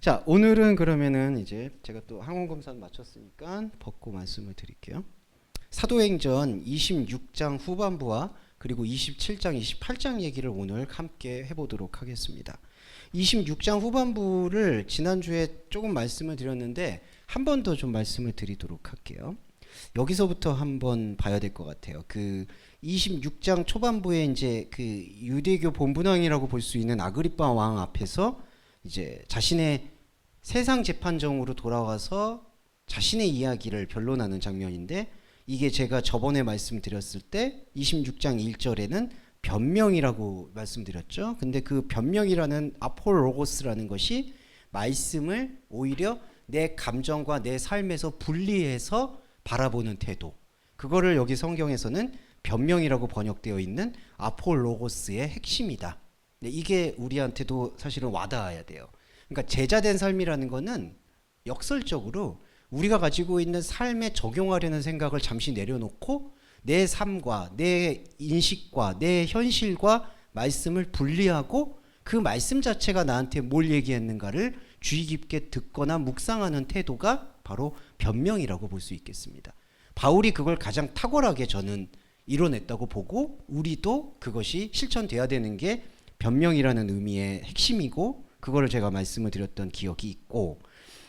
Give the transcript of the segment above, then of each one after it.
자, 오늘은 그러면은 이제 제가 또 항원검사 마쳤으니까 벗고 말씀을 드릴게요. 사도행전 26장 후반부와 그리고 27장, 28장 얘기를 오늘 함께 해보도록 하겠습니다. 26장 후반부를 지난주에 조금 말씀을 드렸는데 한 번 더 좀 말씀을 드리도록 할게요. 여기서부터 한번 봐야 될 것 같아요. 그 26장 초반부에 이제 그 유대교 본분왕이라고 볼 수 있는 아그리빠 왕 앞에서 이제 자신의 세상 재판정으로 돌아와서 자신의 이야기를 변론하는 장면인데, 이게 제가 저번에 말씀드렸을 때 26장 1절에는 변명이라고 말씀드렸죠. 근데 그 변명이라는 아폴로고스라는 것이 말씀을 오히려 내 감정과 내 삶에서 분리해서 바라보는 태도, 그거를 여기 성경에서는 변명이라고 번역되어 있는 아폴로고스의 핵심이다. 이게 우리한테도 사실은 와닿아야 돼요. 그러니까 제자된 삶이라는 거는 역설적으로 우리가 가지고 있는 삶에 적용하려는 생각을 잠시 내려놓고 내 삶과 내 인식과 내 현실과 말씀을 분리하고 그 말씀 자체가 나한테 뭘 얘기했는가를 주의 깊게 듣거나 묵상하는 태도가 바로 변명이라고 볼 수 있겠습니다. 바울이 그걸 가장 탁월하게 저는 이뤄냈다고 보고, 우리도 그것이 실천돼야 되는 게 변명이라는 의미의 핵심이고, 그거를 제가 말씀을 드렸던 기억이 있고,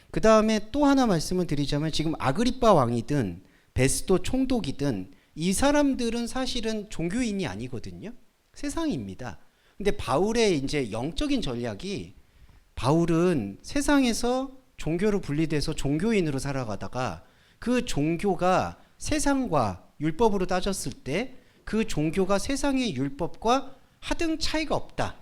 그 다음에 또 하나 말씀을 드리자면, 지금 아그리빠 왕이든 베스도 총독이든 이 사람들은 사실은 종교인이 아니거든요. 세상입니다. 근데 바울의 이제 영적인 전략이, 바울은 세상에서 종교로 분리돼서 종교인으로 살아가다가 그 종교가 세상과 율법으로 따졌을 때 그 종교가 세상의 율법과 하등 차이가 없다.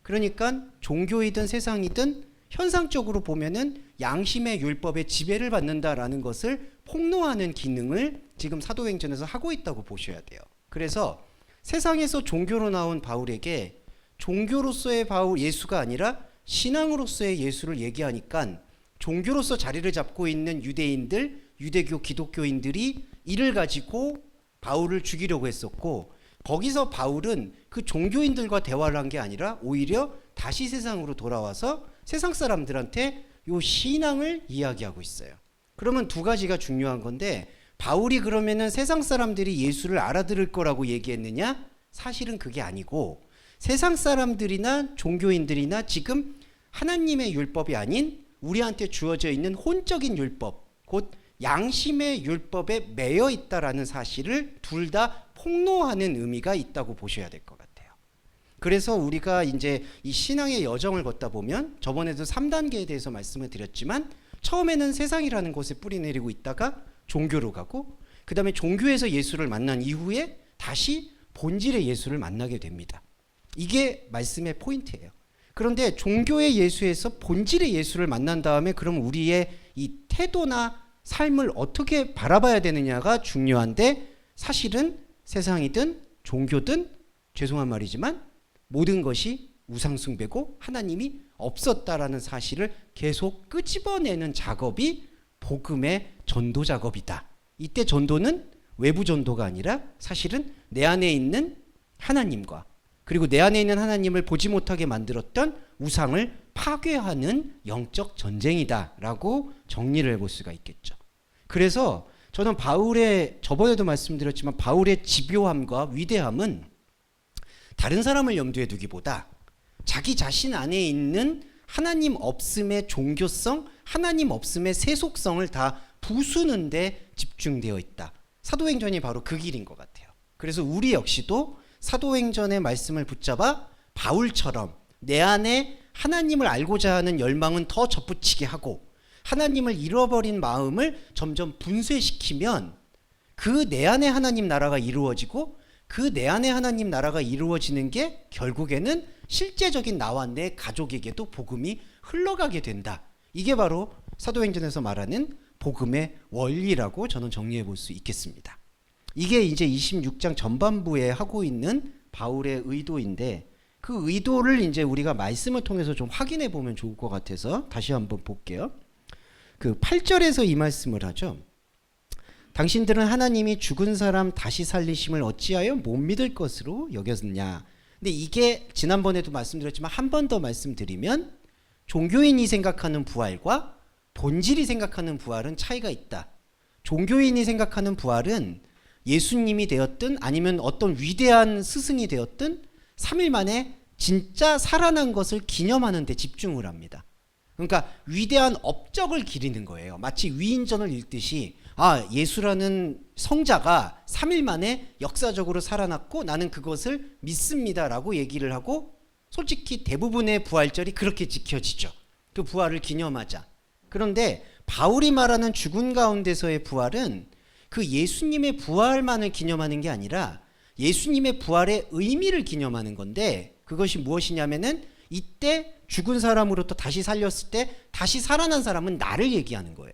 그러니까 종교이든 세상이든 현상적으로 보면은 양심의 율법의 지배를 받는다라는 것을 폭로하는 기능을 지금 사도행전에서 하고 있다고 보셔야 돼요. 그래서 세상에서 종교로 나온 바울에게 종교로서의 바울 예수가 아니라 신앙으로서의 예수를 얘기하니까, 종교로서 자리를 잡고 있는 유대인들, 유대교 기독교인들이 이를 가지고 바울을 죽이려고 했었고, 거기서 바울은 그 종교인들과 대화를 한 게 아니라 오히려 다시 세상으로 돌아와서 세상 사람들한테 요 신앙을 이야기하고 있어요. 그러면 두 가지가 중요한 건데, 바울이 그러면은 세상 사람들이 예수를 알아들을 거라고 얘기했느냐? 사실은 그게 아니고, 세상 사람들이나 종교인들이나 지금 하나님의 율법이 아닌 우리한테 주어져 있는 혼적인 율법, 곧 양심의 율법에 매여 있다라는 사실을 둘 다 폭로하는 의미가 있다고 보셔야 될 것 같아요. 그래서 우리가 이제 이 신앙의 여정을 걷다 보면, 저번에도 3단계에 대해서 말씀을 드렸지만, 처음에는 세상이라는 곳에 뿌리 내리고 있다가 종교로 가고, 그 다음에 종교에서 예수를 만난 이후에 다시 본질의 예수를 만나게 됩니다. 이게 말씀의 포인트예요. 그런데 종교의 예수에서 본질의 예수를 만난 다음에 그럼 우리의 이 태도나 삶을 어떻게 바라봐야 되느냐가 중요한데, 사실은 세상이든 종교든, 죄송한 말이지만 모든 것이 우상숭배고 하나님이 없었다라는 사실을 계속 끄집어내는 작업이 복음의 전도 작업이다. 이때 전도는 외부 전도가 아니라 사실은 내 안에 있는 하나님과, 그리고 내 안에 있는 하나님을 보지 못하게 만들었던 우상을 파괴하는 영적 전쟁이다라고 정리를 해볼 수가 있겠죠. 그래서 저는 바울의, 저번에도 말씀드렸지만 바울의 집요함과 위대함은 다른 사람을 염두에 두기보다 자기 자신 안에 있는 하나님 없음의 종교성, 하나님 없음의 세속성을 다 부수는 데 집중되어 있다. 사도행전이 바로 그 길인 것 같아요. 그래서 우리 역시도 사도행전의 말씀을 붙잡아 바울처럼 내 안에 하나님을 알고자 하는 열망은 더 접붙이게 하고, 하나님을 잃어버린 마음을 점점 분쇄시키면 그 내 안에 하나님 나라가 이루어지고, 그 내 안에 하나님 나라가 이루어지는 게 결국에는 실제적인 나와 내 가족에게도 복음이 흘러가게 된다. 이게 바로 사도행전에서 말하는 복음의 원리라고 저는 정리해 볼 수 있겠습니다. 이게 이제 26장 전반부에 하고 있는 바울의 의도인데, 그 의도를 이제 우리가 말씀을 통해서 좀 확인해 보면 좋을 것 같아서 다시 한번 볼게요. 그 8절에서 이 말씀을 하죠. 당신들은 하나님이 죽은 사람 다시 살리심을 어찌하여 못 믿을 것으로 여겼느냐. 근데 이게 지난번에도 말씀드렸지만 한 번 더 말씀드리면, 종교인이 생각하는 부활과 본질이 생각하는 부활은 차이가 있다. 종교인이 생각하는 부활은 예수님이 되었든 아니면 어떤 위대한 스승이 되었든 3일 만에 진짜 살아난 것을 기념하는 데 집중을 합니다. 그러니까 위대한 업적을 기리는 거예요. 마치 위인전을 읽듯이 예수라는 성자가 3일 만에 역사적으로 살아났고 나는 그것을 믿습니다라고 얘기를 하고, 솔직히 대부분의 부활절이 그렇게 지켜지죠. 그 부활을 기념하자. 그런데 바울이 말하는 죽은 가운데서의 부활은 그 예수님의 부활만을 기념하는 게 아니라 예수님의 부활의 의미를 기념하는 건데, 그것이 무엇이냐면은 이때 죽은 사람으로부터 다시 살렸을 때 다시 살아난 사람은 나를 얘기하는 거예요.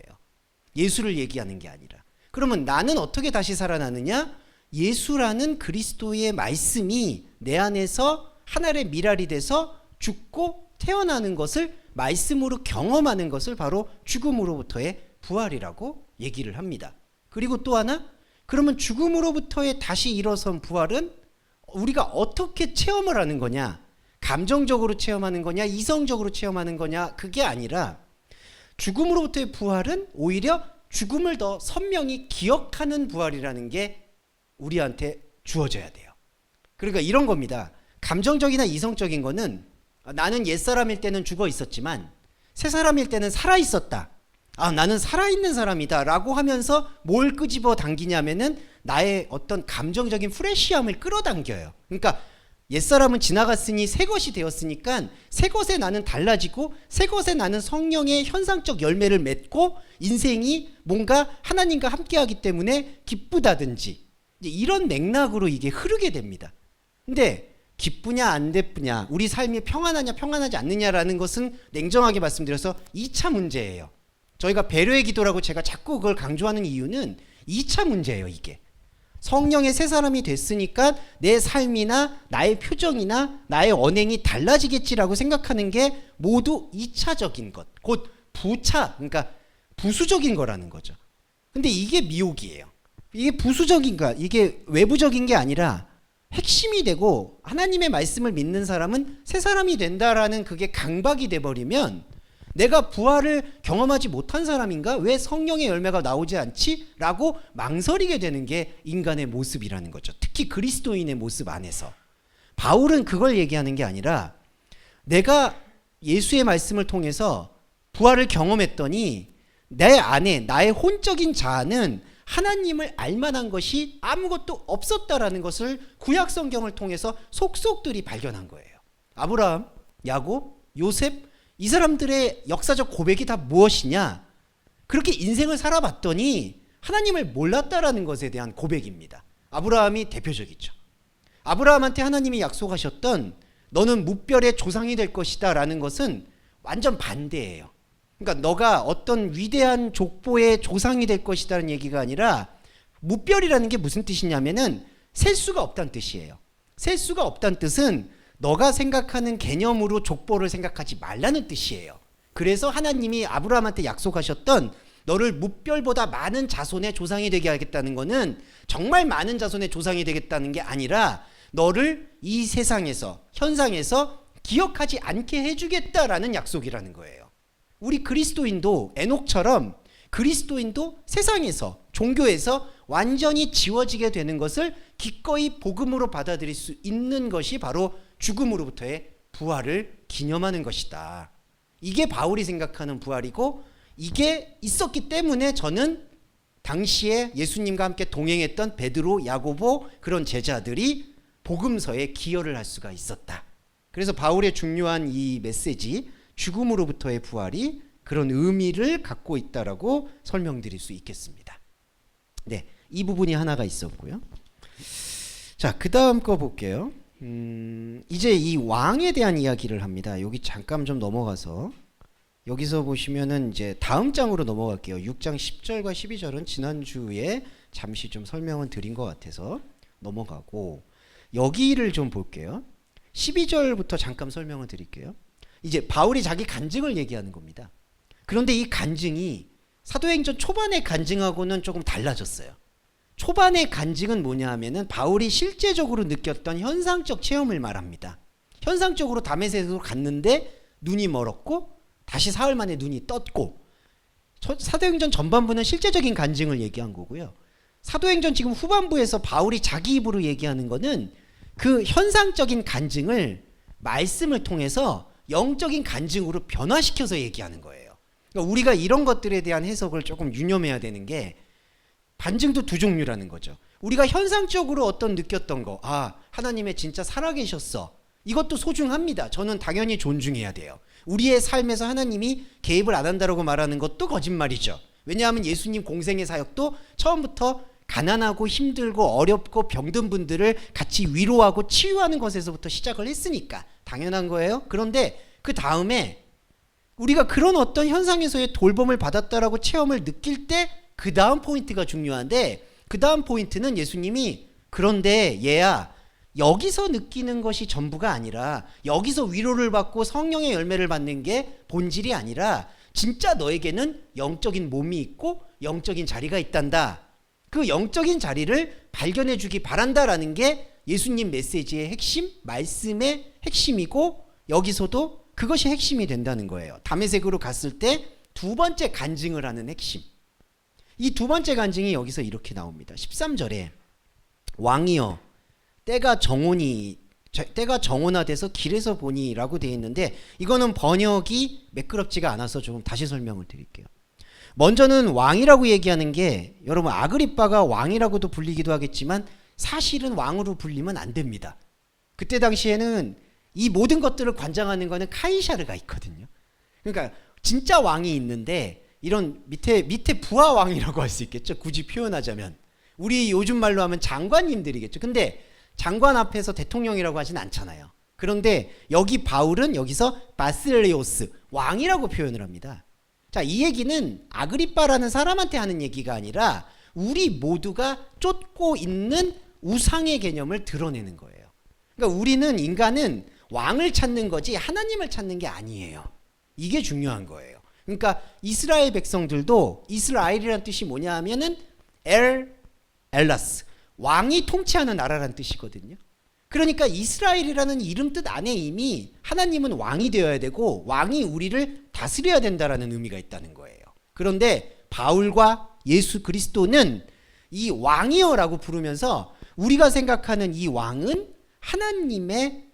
예수를 얘기하는 게 아니라. 그러면 나는 어떻게 다시 살아나느냐? 예수라는 그리스도의 말씀이 내 안에서 하늘의 미랄이 돼서 죽고 태어나는 것을 말씀으로 경험하는 것을 바로 죽음으로부터의 부활이라고 얘기를 합니다. 그리고 또 하나, 그러면 죽음으로부터의 다시 일어선 부활은 우리가 어떻게 체험을 하는 거냐? 감정적으로 체험하는 거냐? 이성적으로 체험하는 거냐? 그게 아니라 죽음으로부터의 부활은 오히려 죽음을 더 선명히 기억하는 부활이라는 게 우리한테 주어져야 돼요. 그러니까 이런 겁니다. 감정적이나 이성적인 거는 나는 옛사람일 때는 죽어 있었지만 새 사람일 때는 살아 있었다. 나는 살아있는 사람이다 라고 하면서 뭘 끄집어 당기냐면은 나의 어떤 감정적인 프레시함을 끌어당겨요. 그러니까 옛사람은 지나갔으니 새 것이 되었으니까 새 것에 나는 달라지고 새 것에 나는 성령의 현상적 열매를 맺고 인생이 뭔가 하나님과 함께하기 때문에 기쁘다든지 이런 맥락으로 이게 흐르게 됩니다. 근데 기쁘냐 안 기쁘냐, 우리 삶이 평안하냐 평안하지 않느냐라는 것은 냉정하게 말씀드려서 2차 문제예요. 저희가 배려의 기도라고 제가 자꾸 그걸 강조하는 이유는 2차 문제예요. 이게 성령의 새 사람이 됐으니까 내 삶이나 나의 표정이나 나의 언행이 달라지겠지라고 생각하는 게 모두 2차적인 것, 곧 부차, 그러니까 부수적인 거라는 거죠. 근데 이게 미혹이에요. 이게 부수적인가, 이게 외부적인 게 아니라 핵심이 되고 하나님의 말씀을 믿는 사람은 새 사람이 된다라는 그게 강박이 돼버리면 내가 부활을 경험하지 못한 사람인가? 왜 성령의 열매가 나오지 않지? 라고 망설이게 되는 게 인간의 모습이라는 거죠. 특히 그리스도인의 모습 안에서. 바울은 그걸 얘기하는 게 아니라 내가 예수의 말씀을 통해서 부활을 경험했더니 내 안에 나의 혼적인 자아는 하나님을 알만한 것이 아무것도 없었다라는 것을 구약 성경을 통해서 속속들이 발견한 거예요. 아브라함, 야곱, 요셉, 이 사람들의 역사적 고백이 다 무엇이냐? 그렇게 인생을 살아봤더니 하나님을 몰랐다라는 것에 대한 고백입니다. 아브라함이 대표적이죠. 아브라함한테 하나님이 약속하셨던 너는 무별의 조상이 될 것이다 라는 것은 완전 반대예요. 그러니까 너가 어떤 위대한 족보의 조상이 될 것이다라는 얘기가 아니라, 무별이라는 게 무슨 뜻이냐면은 셀 수가 없다는 뜻이에요. 셀 수가 없다는 뜻은 너가 생각하는 개념으로 족보를 생각하지 말라는 뜻이에요. 그래서 하나님이 아브라함한테 약속하셨던 너를 무별보다 많은 자손의 조상이 되게 하겠다는 거는 정말 많은 자손의 조상이 되겠다는 게 아니라 너를 이 세상에서, 현상에서 기억하지 않게 해주겠다라는 약속이라는 거예요. 우리 그리스도인도 에녹처럼 그리스도인도 세상에서, 종교에서 완전히 지워지게 되는 것을 기꺼이 복음으로 받아들일 수 있는 것이 바로 죽음으로부터의 부활을 기념하는 것이다. 이게 바울이 생각하는 부활이고, 이게 있었기 때문에 저는 당시에 예수님과 함께 동행했던 베드로, 야고보 그런 제자들이 복음서에 기여를 할 수가 있었다. 그래서 바울의 중요한 이 메시지, 죽음으로부터의 부활이 그런 의미를 갖고 있다라고 설명드릴 수 있겠습니다. 네, 이 부분이 하나가 있었고요. 자, 그 다음 거 볼게요. 이제 이 왕에 대한 이야기를 합니다. 여기 잠깐 좀 넘어가서 여기서 보시면은 이제 다음 장으로 넘어갈게요. 6장 10절과 12절은 지난주에 잠시 좀 설명을 드린 것 같아서 넘어가고, 여기를 좀 볼게요. 12절부터 잠깐 설명을 드릴게요. 이제 바울이 자기 간증을 얘기하는 겁니다. 그런데 이 간증이 사도행전 초반의 간증하고는 조금 달라졌어요. 초반의 간증은 뭐냐 하면은 바울이 실제적으로 느꼈던 현상적 체험을 말합니다. 현상적으로 다메섹으로 갔는데 눈이 멀었고 다시 사흘 만에 눈이 떴고, 사도행전 전반부는 실제적인 간증을 얘기한 거고요. 사도행전 지금 후반부에서 바울이 자기 입으로 얘기하는 거는 그 현상적인 간증을 말씀을 통해서 영적인 간증으로 변화시켜서 얘기하는 거예요. 그러니까 우리가 이런 것들에 대한 해석을 조금 유념해야 되는 게, 간증도 두 종류라는 거죠. 우리가 현상적으로 어떤 느꼈던 거, 하나님의 진짜 살아계셨어, 이것도 소중합니다. 저는 당연히 존중해야 돼요. 우리의 삶에서 하나님이 개입을 안 한다라고 말하는 것도 거짓말이죠. 왜냐하면 예수님 공생의 사역도 처음부터 가난하고 힘들고 어렵고 병든 분들을 같이 위로하고 치유하는 것에서부터 시작을 했으니까 당연한 거예요. 그런데 그 다음에 우리가 그런 어떤 현상에서의 돌봄을 받았다라고 체험을 느낄 때 그 다음 포인트가 중요한데, 그 다음 포인트는 예수님이 그런데 얘야, 여기서 느끼는 것이 전부가 아니라, 여기서 위로를 받고 성령의 열매를 받는 게 본질이 아니라, 진짜 너에게는 영적인 몸이 있고 영적인 자리가 있단다. 그 영적인 자리를 발견해 주기 바란다라는 게 예수님 메시지의 핵심, 말씀의 핵심이고, 여기서도 그것이 핵심이 된다는 거예요. 다메섹으로 갔을 때 두 번째 간증을 하는 핵심, 이 두 번째 간증이 여기서 이렇게 나옵니다. 13절에 왕이여 때가 정온화돼서 길에서 보니 라고 되어 있는데, 이거는 번역이 매끄럽지가 않아서 좀 다시 설명을 드릴게요. 먼저는 왕이라고 얘기하는 게, 여러분 아그리빠가 왕이라고도 불리기도 하겠지만 사실은 왕으로 불리면 안 됩니다. 그때 당시에는 이 모든 것들을 관장하는 거는 카이사르가 있거든요. 그러니까 진짜 왕이 있는데, 이런 밑에 부하 왕이라고 할 수 있겠죠. 굳이 표현하자면 우리 요즘 말로 하면 장관님들이겠죠. 근데 장관 앞에서 대통령이라고 하진 않잖아요. 그런데 여기 바울은 여기서 바실레오스 왕이라고 표현을 합니다. 자, 이 얘기는 아그리빠라는 사람한테 하는 얘기가 아니라 우리 모두가 쫓고 있는 우상의 개념을 드러내는 거예요. 그러니까 우리는, 인간은 왕을 찾는 거지 하나님을 찾는 게 아니에요. 이게 중요한 거예요. 그러니까 이스라엘 백성들도, 이스라엘이라는 뜻이 뭐냐 하면은 엘라스, 왕이 통치하는 나라라는 뜻이거든요. 그러니까 이스라엘이라는 이름 뜻 안에 이미 하나님은 왕이 되어야 되고 왕이 우리를 다스려야 된다라는 의미가 있다는 거예요. 그런데 바울과 예수 그리스도는 이 왕이여라고 부르면서 우리가 생각하는 이 왕은 하나님의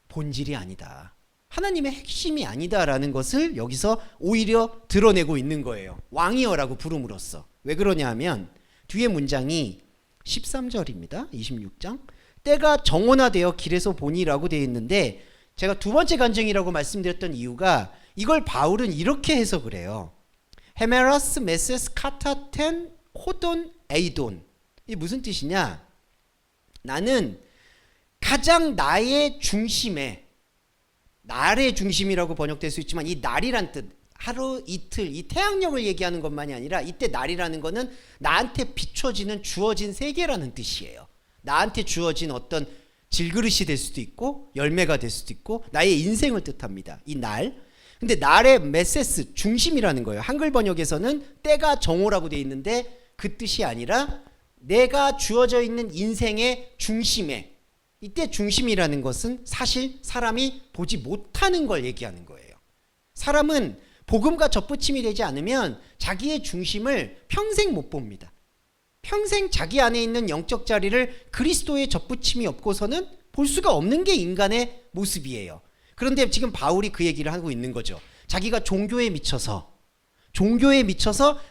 본질이 아니다, 하나님의 핵심이 아니다라는 것을 여기서 오히려 드러내고 있는 거예요. 왕이여라고 부름으로써. 왜 그러냐 하면 뒤에 문장이 13절입니다. 26장. 때가 정온화되어 길에서 보니라고 되어 있는데, 제가 두 번째 간증이라고 말씀드렸던 이유가, 이걸 바울은 이렇게 해석을 해요. 헤메라스 메세스 카타텐 호돈 에이돈. 이게 무슨 뜻이냐? 나는 가장 나의 중심에, 날의 중심이라고 번역될 수 있지만 이 날이란 뜻, 하루 이틀 이 태양력을 얘기하는 것만이 아니라, 이때 날이라는 거는 나한테 비춰지는 주어진 세계라는 뜻이에요. 나한테 주어진 어떤 질그릇이 될 수도 있고 열매가 될 수도 있고 나의 인생을 뜻합니다, 이 날. 근데 날의 메세스, 중심이라는 거예요. 한글 번역에서는 때가 정오라고 되어 있는데 그 뜻이 아니라 내가 주어져 있는 인생의 중심에, 이때 중심이라는 것은 사실 사람이 보지 못하는 걸 얘기하는 거예요. 사람은 복음과 접붙임이 되지 않으면 자기의 중심을 평생 못 봅니다. 평생 자기 안에 있는 영적 자리를 그리스도의 접붙임이 없고서는 볼 수가 없는 게 인간의 모습이에요. 그런데 지금 바울이 그 얘기를 하고 있는 거죠. 자기가 종교에 미쳐서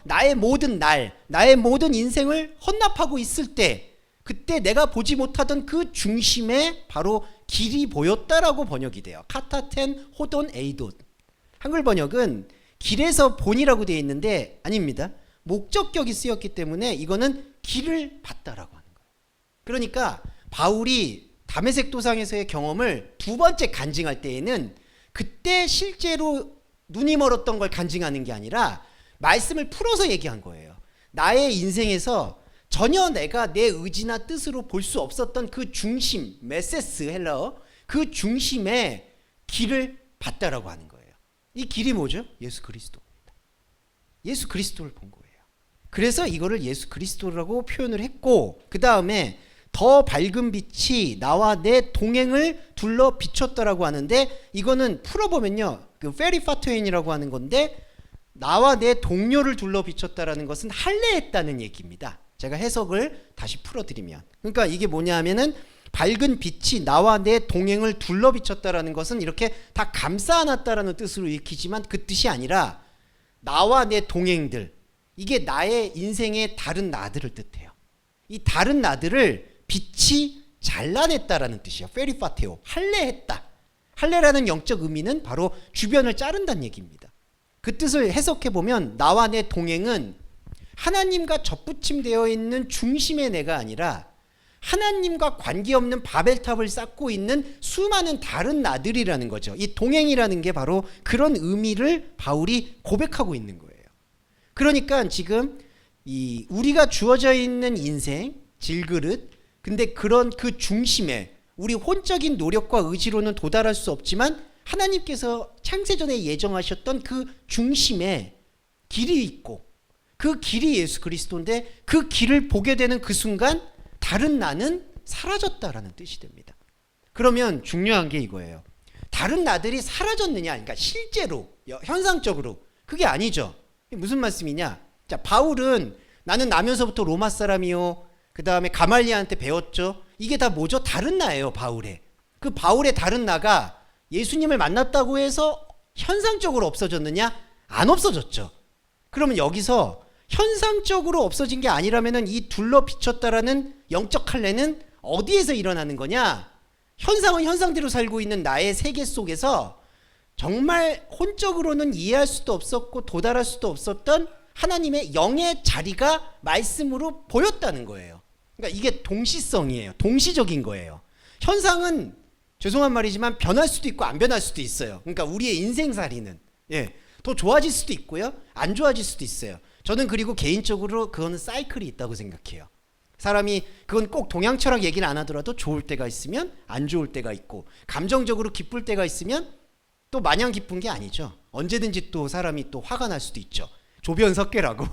나의 모든 날, 나의 모든 인생을 헌납하고 있을 때, 그때 내가 보지 못하던 그 중심에 바로 길이 보였다라고 번역이 돼요. 카타텐 호돈 에이돈. 한글 번역은 길에서 본이라고 되어 있는데 아닙니다. 목적격이 쓰였기 때문에 이거는 길을 봤다라고 하는 거예요. 그러니까 바울이 다메섹 도상에서의 경험을 두 번째 간증할 때에는 그때 실제로 눈이 멀었던 걸 간증하는 게 아니라 말씀을 풀어서 얘기한 거예요. 나의 인생에서 전혀 내가 내 의지나 뜻으로 볼 수 없었던 그 중심, 메세스 헬라어, 그 중심에 길을 봤다라고 하는 거예요. 이 길이 뭐죠? 예수 그리스도입니다. 예수 그리스도를 본 거예요. 그래서 이거를 예수 그리스도라고 표현을 했고, 그 다음에 더 밝은 빛이 나와 내 동행을 둘러 비췄다라고 하는데, 이거는 풀어보면요, 그 페리파토엔이라고 하는 건데 나와 내 동료를 둘러 비췄다라는 것은 할례했다는 얘기입니다. 제가 해석을 다시 풀어드리면 그러니까 이게 뭐냐 하면은 밝은 빛이 나와 내 동행을 둘러 비쳤다라는 것은 이렇게 다 감싸 안았다라는 뜻으로 읽히지만 그 뜻이 아니라 나와 내 동행들 이게 나의 인생의 다른 나들을 뜻해요. 이 다른 나들을 빛이 잘라냈다라는 뜻이에요. 페리파테오 할례했다. 할례라는 영적 의미는 바로 주변을 자른다는 얘기입니다. 그 뜻을 해석해 보면 나와 내 동행은 하나님과 접붙임되어 있는 중심의 내가 아니라 하나님과 관계없는 바벨탑을 쌓고 있는 수많은 다른 나들이라는 거죠. 이 동행이라는 게 바로 그런 의미를 바울이 고백하고 있는 거예요. 그러니까 지금 이 우리가 주어져 있는 인생, 질그릇, 근데 그런 그 중심에 우리 혼적인 노력과 의지로는 도달할 수 없지만 하나님께서 창세전에 예정하셨던 그 중심에 길이 있고 그 길이 예수 그리스도인데 그 길을 보게 되는 그 순간 다른 나는 사라졌다라는 뜻이 됩니다. 그러면 중요한 게 이거예요. 다른 나들이 사라졌느냐? 그러니까 실제로 현상적으로 그게 아니죠. 무슨 말씀이냐? 자, 바울은 나는 나면서부터 로마 사람이요. 그 다음에 가말리아한테 배웠죠. 이게 다 뭐죠? 다른 나예요. 바울의. 그 바울의 다른 나가 예수님을 만났다고 해서 현상적으로 없어졌느냐? 안 없어졌죠. 그러면 여기서 현상적으로 없어진 게 아니라면 이 둘러 비쳤다라는 영적 할례는 어디에서 일어나는 거냐? 현상은 현상대로 살고 있는 나의 세계 속에서 정말 혼적으로는 이해할 수도 없었고 도달할 수도 없었던 하나님의 영의 자리가 말씀으로 보였다는 거예요. 그러니까 이게 동시성이에요. 동시적인 거예요. 현상은 죄송한 말이지만 변할 수도 있고 안 변할 수도 있어요. 그러니까 우리의 인생살이는 더 좋아질 수도 있고요. 안 좋아질 수도 있어요. 저는 그리고 개인적으로 그거는 사이클이 있다고 생각해요. 사람이 그건 꼭 동양 철학 얘기를 안 하더라도 좋을 때가 있으면 안 좋을 때가 있고 감정적으로 기쁠 때가 있으면 또 마냥 기쁜 게 아니죠. 언제든지 또 사람이 또 화가 날 수도 있죠. 조변석괴라고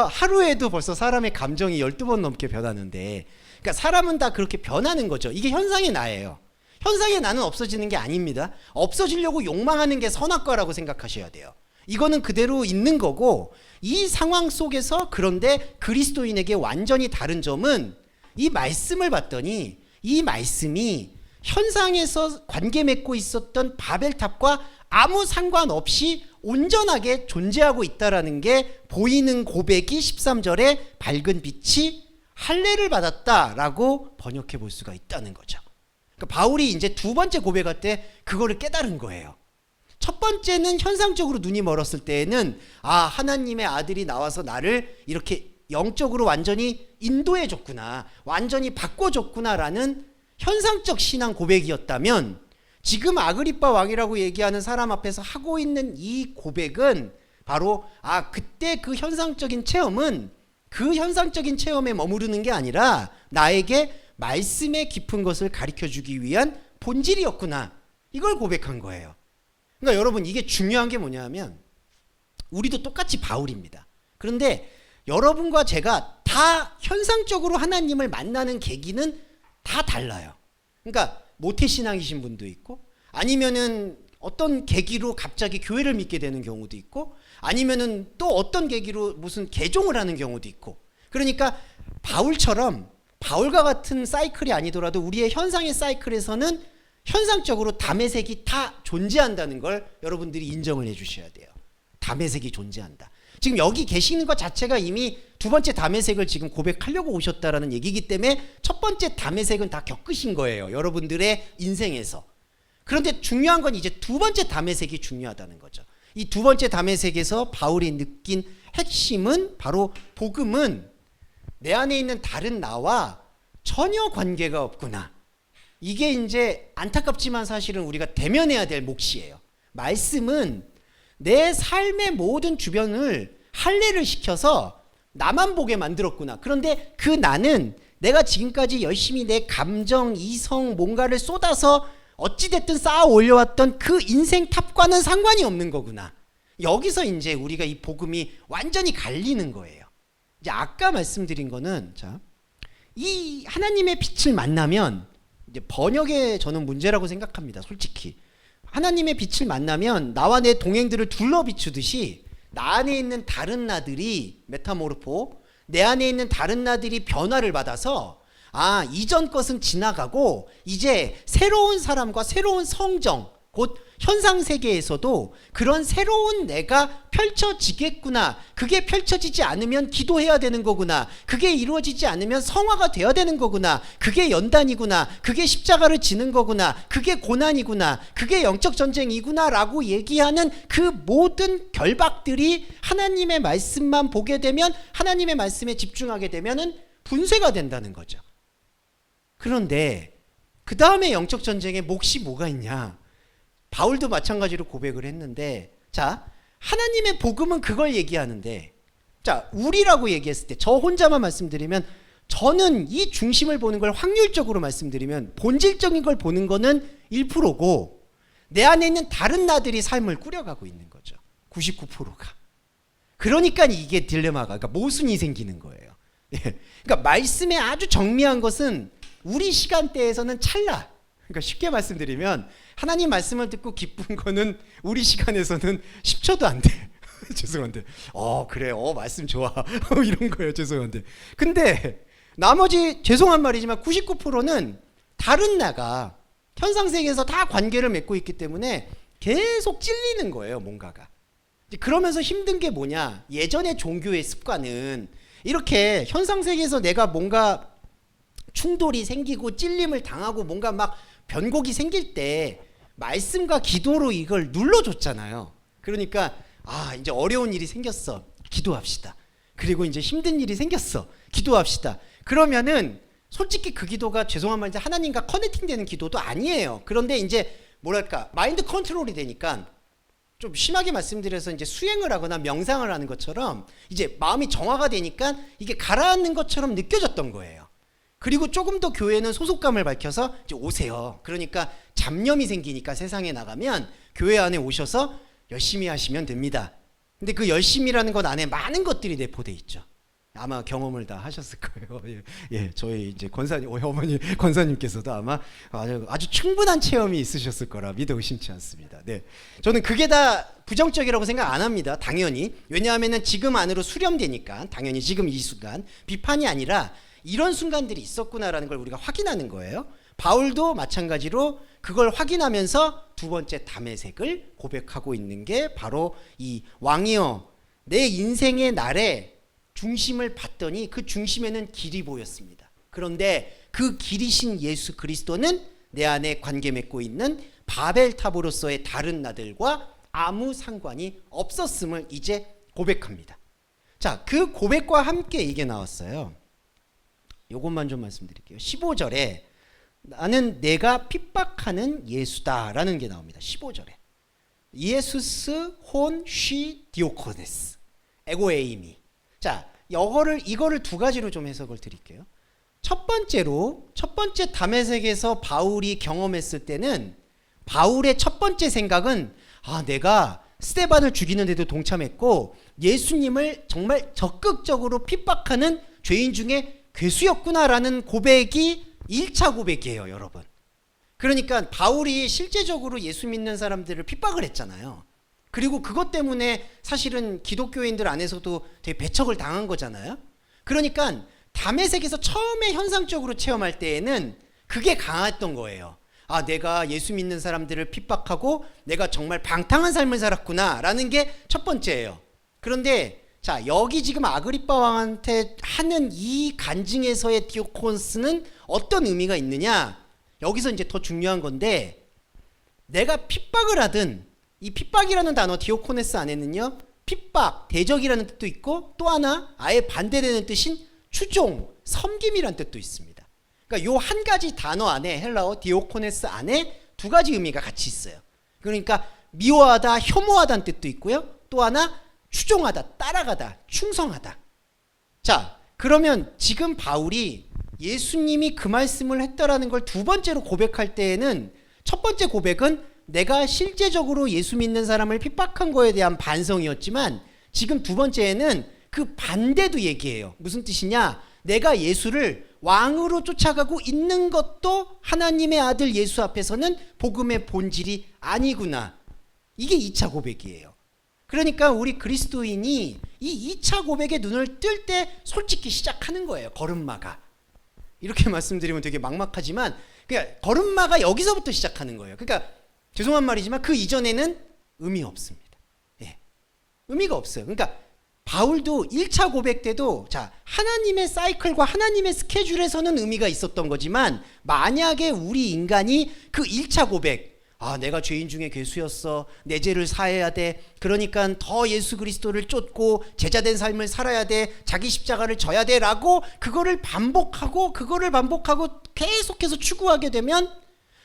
하루에도 벌써 사람의 감정이 12번 넘게 변하는데 그러니까 사람은 다 그렇게 변하는 거죠. 이게 현상의 나예요. 현상의 나는 없어지는 게 아닙니다. 없어지려고 욕망하는 게 선악과라고 생각하셔야 돼요. 이거는 그대로 있는 거고 이 상황 속에서 그런데 그리스도인에게 완전히 다른 점은 이 말씀을 봤더니 이 말씀이 현상에서 관계 맺고 있었던 바벨탑과 아무 상관없이 온전하게 존재하고 있다라는 게 보이는 고백이 13절에 밝은 빛이 할례를 받았다라고 번역해 볼 수가 있다는 거죠. 그러니까 바울이 이제 두 번째 고백할 때 그거를 깨달은 거예요. 첫 번째는 현상적으로 눈이 멀었을 때에는 하나님의 아들이 나와서 나를 이렇게 영적으로 완전히 인도해 줬구나, 완전히 바꿔줬구나라는 현상적 신앙 고백이었다면 지금 아그리빠 왕이라고 얘기하는 사람 앞에서 하고 있는 이 고백은 바로 그때 그 현상적인 체험은 그 현상적인 체험에 머무르는 게 아니라 나에게 말씀의 깊은 것을 가르쳐주기 위한 본질이었구나, 이걸 고백한 거예요. 그러니까 여러분 이게 중요한 게 뭐냐면 우리도 똑같이 바울입니다. 그런데 여러분과 제가 다 현상적으로 하나님을 만나는 계기는 다 달라요. 그러니까 모태신앙이신 분도 있고 아니면은 어떤 계기로 갑자기 교회를 믿게 되는 경우도 있고 아니면은 또 어떤 계기로 무슨 개종을 하는 경우도 있고 그러니까 바울처럼 바울과 같은 사이클이 아니더라도 우리의 현상의 사이클에서는 현상적으로 담의색이 다 존재한다는 걸 여러분들이 인정을 해주셔야 돼요. 담의색이 존재한다. 지금 여기 계시는 것 자체가 이미 두 번째 담의색을 지금 고백하려고 오셨다라는 얘기이기 때문에 첫 번째 담의색은 다 겪으신 거예요. 여러분들의 인생에서. 그런데 중요한 건 이제 두 번째 담의색이 중요하다는 거죠. 이 두 번째 담의색에서 바울이 느낀 핵심은 바로 복음은 내 안에 있는 다른 나와 전혀 관계가 없구나. 이게 이제 안타깝지만 사실은 우리가 대면해야 될 몫이에요. 말씀은 내 삶의 모든 주변을 할례를 시켜서 나만 보게 만들었구나. 그런데 그 나는 내가 지금까지 열심히 내 감정, 이성, 뭔가를 쏟아서 어찌됐든 쌓아 올려왔던 그 인생 탑과는 상관이 없는 거구나. 여기서 이제 우리가 이 복음이 완전히 갈리는 거예요. 이제 아까 말씀드린 거는 이 하나님의 빛을 만나면 이제 번역에 저는 문제라고 생각합니다. 솔직히 하나님의 빛을 만나면 나와 내 동행들을 둘러 비추듯이 나 안에 있는 다른 나들이 메타모르포, 내 안에 있는 다른 나들이 변화를 받아서 이전 것은 지나가고 이제 새로운 사람과 새로운 성정, 곧 현상세계에서도 그런 새로운 내가 펼쳐지겠구나. 그게 펼쳐지지 않으면 기도해야 되는 거구나. 그게 이루어지지 않으면 성화가 되어야 되는 거구나. 그게 연단이구나. 그게 십자가를 지는 거구나. 그게 고난이구나. 그게 영적 전쟁이구나 라고 얘기하는 그 모든 결박들이 하나님의 말씀만 보게 되면, 하나님의 말씀에 집중하게 되면은 분쇄가 된다는 거죠. 그런데 그 다음에 영적 전쟁에 몫이 뭐가 있냐? 바울도 마찬가지로 고백을 했는데, 자, 하나님의 복음은 그걸 얘기하는데, 자, 우리라고 얘기했을 때 저 혼자만 말씀드리면, 저는 이 중심을 보는 걸 확률적으로 말씀드리면 본질적인 걸 보는 거는 1%고 내 안에 있는 다른 나들이 삶을 꾸려가고 있는 거죠. 99%가. 그러니까 이게 딜레마가, 그러니까 모순이 생기는 거예요. 예. 그러니까 말씀에 아주 정미한 것은 우리 시간대에서는 찰나. 그러니까 쉽게 말씀드리면 하나님 말씀을 듣고 기쁜 거는 우리 시간에서는 10초도 안 돼. 죄송한데. 그래. 말씀 좋아. 이런 거예요. 죄송한데. 근데 나머지 죄송한 말이지만 99%는 다른 나가 현상세계에서 다 관계를 맺고 있기 때문에 계속 찔리는 거예요. 뭔가가. 그러면서 힘든 게 뭐냐? 예전의 종교의 습관은 이렇게 현상세계에서 내가 뭔가 충돌이 생기고 찔림을 당하고 뭔가 막 변곡이 생길 때 말씀과 기도로 이걸 눌러줬잖아요. 그러니까 이제 어려운 일이 생겼어. 기도합시다. 그리고 이제 힘든 일이 생겼어. 기도합시다. 그러면은 솔직히 그 기도가 죄송한 말인데 하나님과 커넥팅되는 기도도 아니에요. 그런데 이제 뭐랄까 마인드 컨트롤이 되니까 좀 심하게 말씀드려서 이제 수행을 하거나 명상을 하는 것처럼 이제 마음이 정화가 되니까 이게 가라앉는 것처럼 느껴졌던 거예요. 그리고 조금 더 교회는 소속감을 밝혀서 이제 오세요. 그러니까 잡념이 생기니까 세상에 나가면 교회 안에 오셔서 열심히 하시면 됩니다. 근데 그 열심히라는 것 안에 많은 것들이 내포되어 있죠. 아마 경험을 다 하셨을 거예요. 예, 저희 이제 권사님, 어머니 권사님께서도 아마 아주 충분한 체험이 있으셨을 거라 믿어 의심치 않습니다. 네, 저는 그게 다 부정적이라고 생각 안 합니다. 당연히. 왜냐하면은 지금 안으로 수렴되니까 당연히 지금 이 순간 비판이 아니라 이런 순간들이 있었구나라는 걸 우리가 확인하는 거예요. 바울도 마찬가지로 그걸 확인하면서 두 번째 다메섹을 고백하고 있는 게 바로 이 왕이여 내 인생의 날에 중심을 봤더니 그 중심에는 길이 보였습니다. 그런데 그 길이신 예수 그리스도는 내 안에 관계 맺고 있는 바벨탑으로서의 다른 나들과 아무 상관이 없었음을 이제 고백합니다. 자, 그 고백과 함께 이게 나왔어요. 요것만 좀 말씀드릴게요. 15절에 나는 내가 핍박하는 예수다라는 게 나옵니다. 15절에 예수스 혼 쉬 디오코네스 에고에이미. 자, 이거를 두 가지로 좀 해석을 드릴게요. 첫 번째 다메섹에서 바울이 경험했을 때는 바울의 첫 번째 생각은 내가 스데반을 죽이는 데도 동참했고 예수님을 정말 적극적으로 핍박하는 죄인 중에 괴수였구나라는 고백이 1차 고백이에요, 여러분. 그러니까 바울이 실제적으로 예수 믿는 사람들을 핍박을 했잖아요. 그리고 그것 때문에 사실은 기독교인들 안에서도 되게 배척을 당한 거잖아요. 그러니까 다메섹에서 처음에 현상적으로 체험할 때에는 그게 강했던 거예요. 내가 예수 믿는 사람들을 핍박하고 내가 정말 방탕한 삶을 살았구나 라는 게 첫 번째예요. 그런데 자, 여기 지금 아그리빠 왕한테 하는 이 간증에서의 디오코네스는 어떤 의미가 있느냐? 여기서 이제 더 중요한 건데, 내가 핍박을 하든, 이 핍박이라는 단어 디오코네스 안에는요, 핍박, 대적이라는 뜻도 있고, 또 하나 아예 반대되는 뜻인 추종, 섬김이라는 뜻도 있습니다. 그러니까 요 한 가지 단어 안에, 헬라어 디오코네스 안에 두 가지 의미가 같이 있어요. 그러니까 미워하다, 혐오하다는 뜻도 있고요, 또 하나 추종하다, 따라가다, 충성하다. 자, 그러면 지금 바울이 예수님이 그 말씀을 했다라는 걸 두 번째로 고백할 때에는 첫 번째 고백은 내가 실제적으로 예수 믿는 사람을 핍박한 거에 대한 반성이었지만 지금 두 번째에는 그 반대도 얘기해요. 무슨 뜻이냐? 내가 예수를 왕으로 쫓아가고 있는 것도 하나님의 아들 예수 앞에서는 복음의 본질이 아니구나. 이게 2차 고백이에요. 그러니까 우리 그리스도인이 이 2차 고백에 눈을 뜰 때 솔직히 시작하는 거예요. 걸음마가. 이렇게 말씀드리면 되게 막막하지만 그러니까 걸음마가 여기서부터 시작하는 거예요. 그러니까 죄송한 말이지만 그 이전에는 의미 없습니다. 예. 의미가 없어요. 그러니까 바울도 1차 고백 때도 자, 하나님의 사이클과 하나님의 스케줄에서는 의미가 있었던 거지만 만약에 우리 인간이 그 1차 고백 내가 죄인 중에 괴수였어. 내 죄를 사해야 돼. 그러니까 더 예수 그리스도를 쫓고 제자된 삶을 살아야 돼. 자기 십자가를 져야 돼. 라고 그거를 반복하고 계속해서 추구하게 되면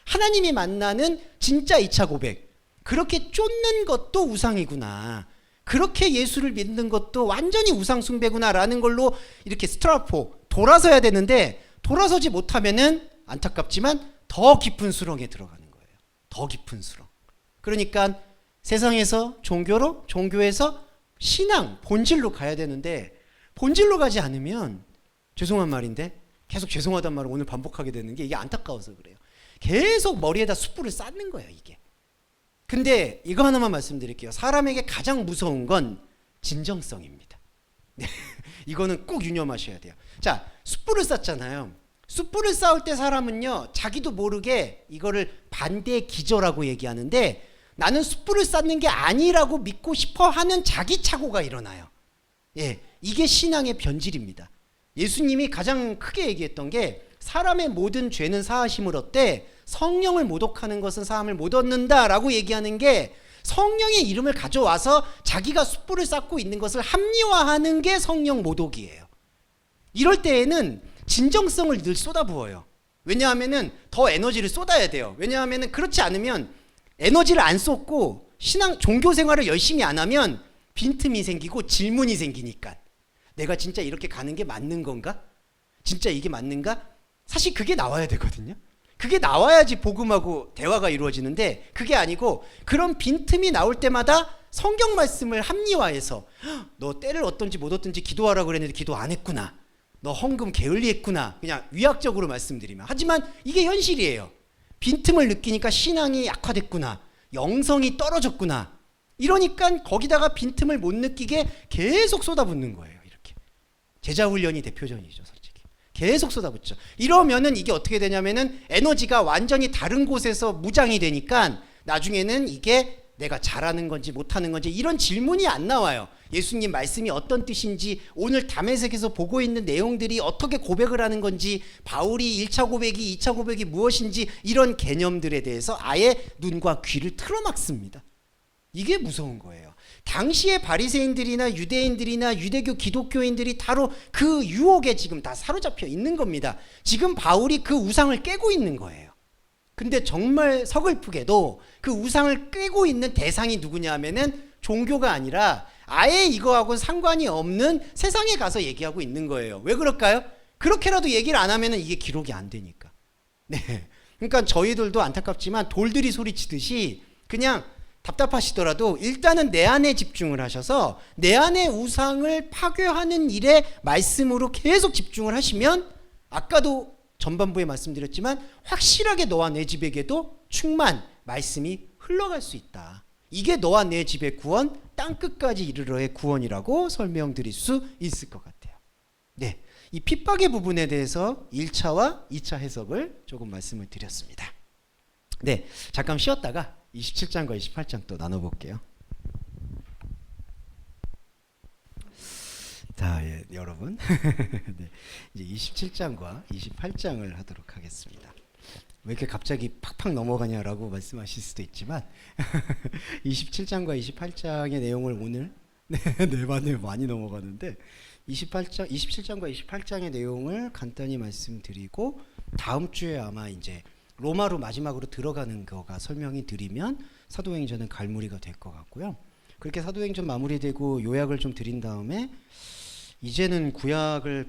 하나님이 만나는 진짜 2차 고백. 그렇게 쫓는 것도 우상이구나. 그렇게 예수를 믿는 것도 완전히 우상 숭배구나 라는 걸로 이렇게 스트라포 돌아서야 되는데 돌아서지 못하면은 안타깝지만 더 깊은 수렁에 들어가는 거예요. 더 깊은 수렁. 그러니까 세상에서 종교로, 종교에서 신앙, 본질로 가야 되는데 본질로 가지 않으면 죄송한 말인데 계속 죄송하단 말을 오늘 반복하게 되는 게 이게 안타까워서 그래요. 계속 머리에다 숯불을 쌓는 거예요, 이게. 근데 이거 하나만 말씀드릴게요. 사람에게 가장 무서운 건 진정성입니다. 이거는 꼭 유념하셔야 돼요. 자, 숯불을 쌓잖아요. 숯불을 쌓을 때 사람은요, 자기도 모르게 이거를 반대 기저라고 얘기하는데 나는 숯불을 쌓는 게 아니라고 믿고 싶어 하는 자기 착오가 일어나요. 예, 이게 신앙의 변질입니다. 예수님이 가장 크게 얘기했던 게 사람의 모든 죄는 사하심을 얻되 성령을 모독하는 것은 사함을 못 얻는다라고 얘기하는 게 성령의 이름을 가져와서 자기가 숯불을 쌓고 있는 것을 합리화하는 게 성령 모독이에요. 이럴 때에는 진정성을 늘 쏟아부어요. 왜냐하면은 더 에너지를 쏟아야 돼요. 왜냐하면은 그렇지 않으면 에너지를 안 쏟고 신앙 종교 생활을 열심히 안 하면 빈틈이 생기고 질문이 생기니까 내가 진짜 이렇게 가는 게 맞는 건가? 진짜 이게 맞는가? 사실 그게 나와야 되거든요. 그게 나와야지 복음하고 대화가 이루어지는데 그게 아니고 그런 빈틈이 나올 때마다 성경 말씀을 합리화해서 너 때를 얻든지 못 얻든지 기도하라고 그랬는데 기도 안 했구나. 너 헌금 게을리했구나. 그냥 위약적으로 말씀드리면. 하지만 이게 현실이에요. 빈틈을 느끼니까 신앙이 약화됐구나. 영성이 떨어졌구나. 이러니까 거기다가 빈틈을 못 느끼게 계속 쏟아붓는 거예요. 이렇게. 제자훈련이 대표적이죠. 솔직히. 계속 쏟아붓죠. 이러면은 이게 어떻게 되냐면은 에너지가 완전히 다른 곳에서 무장이 되니까 나중에는 이게 내가 잘하는 건지 못하는 건지 이런 질문이 안 나와요. 예수님 말씀이 어떤 뜻인지 오늘 담에색에서 보고 있는 내용들이 어떻게 고백을 하는 건지 바울이 1차 고백이 2차 고백이 무엇인지 이런 개념들에 대해서 아예 눈과 귀를 틀어막습니다. 이게 무서운 거예요. 당시의 바리새인들이나 유대인들이나 유대교 기독교인들이 바로 그 유혹에 지금 다 사로잡혀 있는 겁니다. 지금 바울이 그 우상을 깨고 있는 거예요. 근데 정말 서글프게도 그 우상을 깨고 있는 대상이 누구냐 하면은 종교가 아니라 아예 이거하고는 상관이 없는 세상에 가서 얘기하고 있는 거예요. 왜 그럴까요? 그렇게라도 얘기를 안 하면은 이게 기록이 안 되니까. 네. 그러니까 저희들도 안타깝지만 돌들이 소리치듯이 그냥 답답하시더라도 일단은 내 안에 집중을 하셔서 내 안의 우상을 파괴하는 일에 말씀으로 계속 집중을 하시면 아까도 전반부에 말씀드렸지만 확실하게 너와 내 집에게도 충만 말씀이 흘러갈 수 있다. 이게 너와 내 집의 구원, 땅끝까지 이르러의 구원이라고 설명드릴 수 있을 것 같아요. 네, 이 핍박의 부분에 대해서 1차와 2차 해석을 조금 말씀을 드렸습니다. 네, 잠깐 쉬었다가 27장과 28장 또 나눠볼게요. 자, 예, 여러분 네, 이제 27장과 28장을 하도록 하겠습니다. 왜 이렇게 갑자기 팍팍 넘어가냐라고 말씀하실 수도 있지만 27장과 28장의 내용을 오늘 네 많이 넘어가는데 27장과 28장의 내용을 간단히 말씀드리고 다음 주에 아마 이제 로마로 마지막으로 들어가는 거가 설명이 드리면 사도행전은 갈무리가 될 것 같고요. 그렇게 사도행전 마무리되고 요약을 좀 드린 다음에 이제는 구약을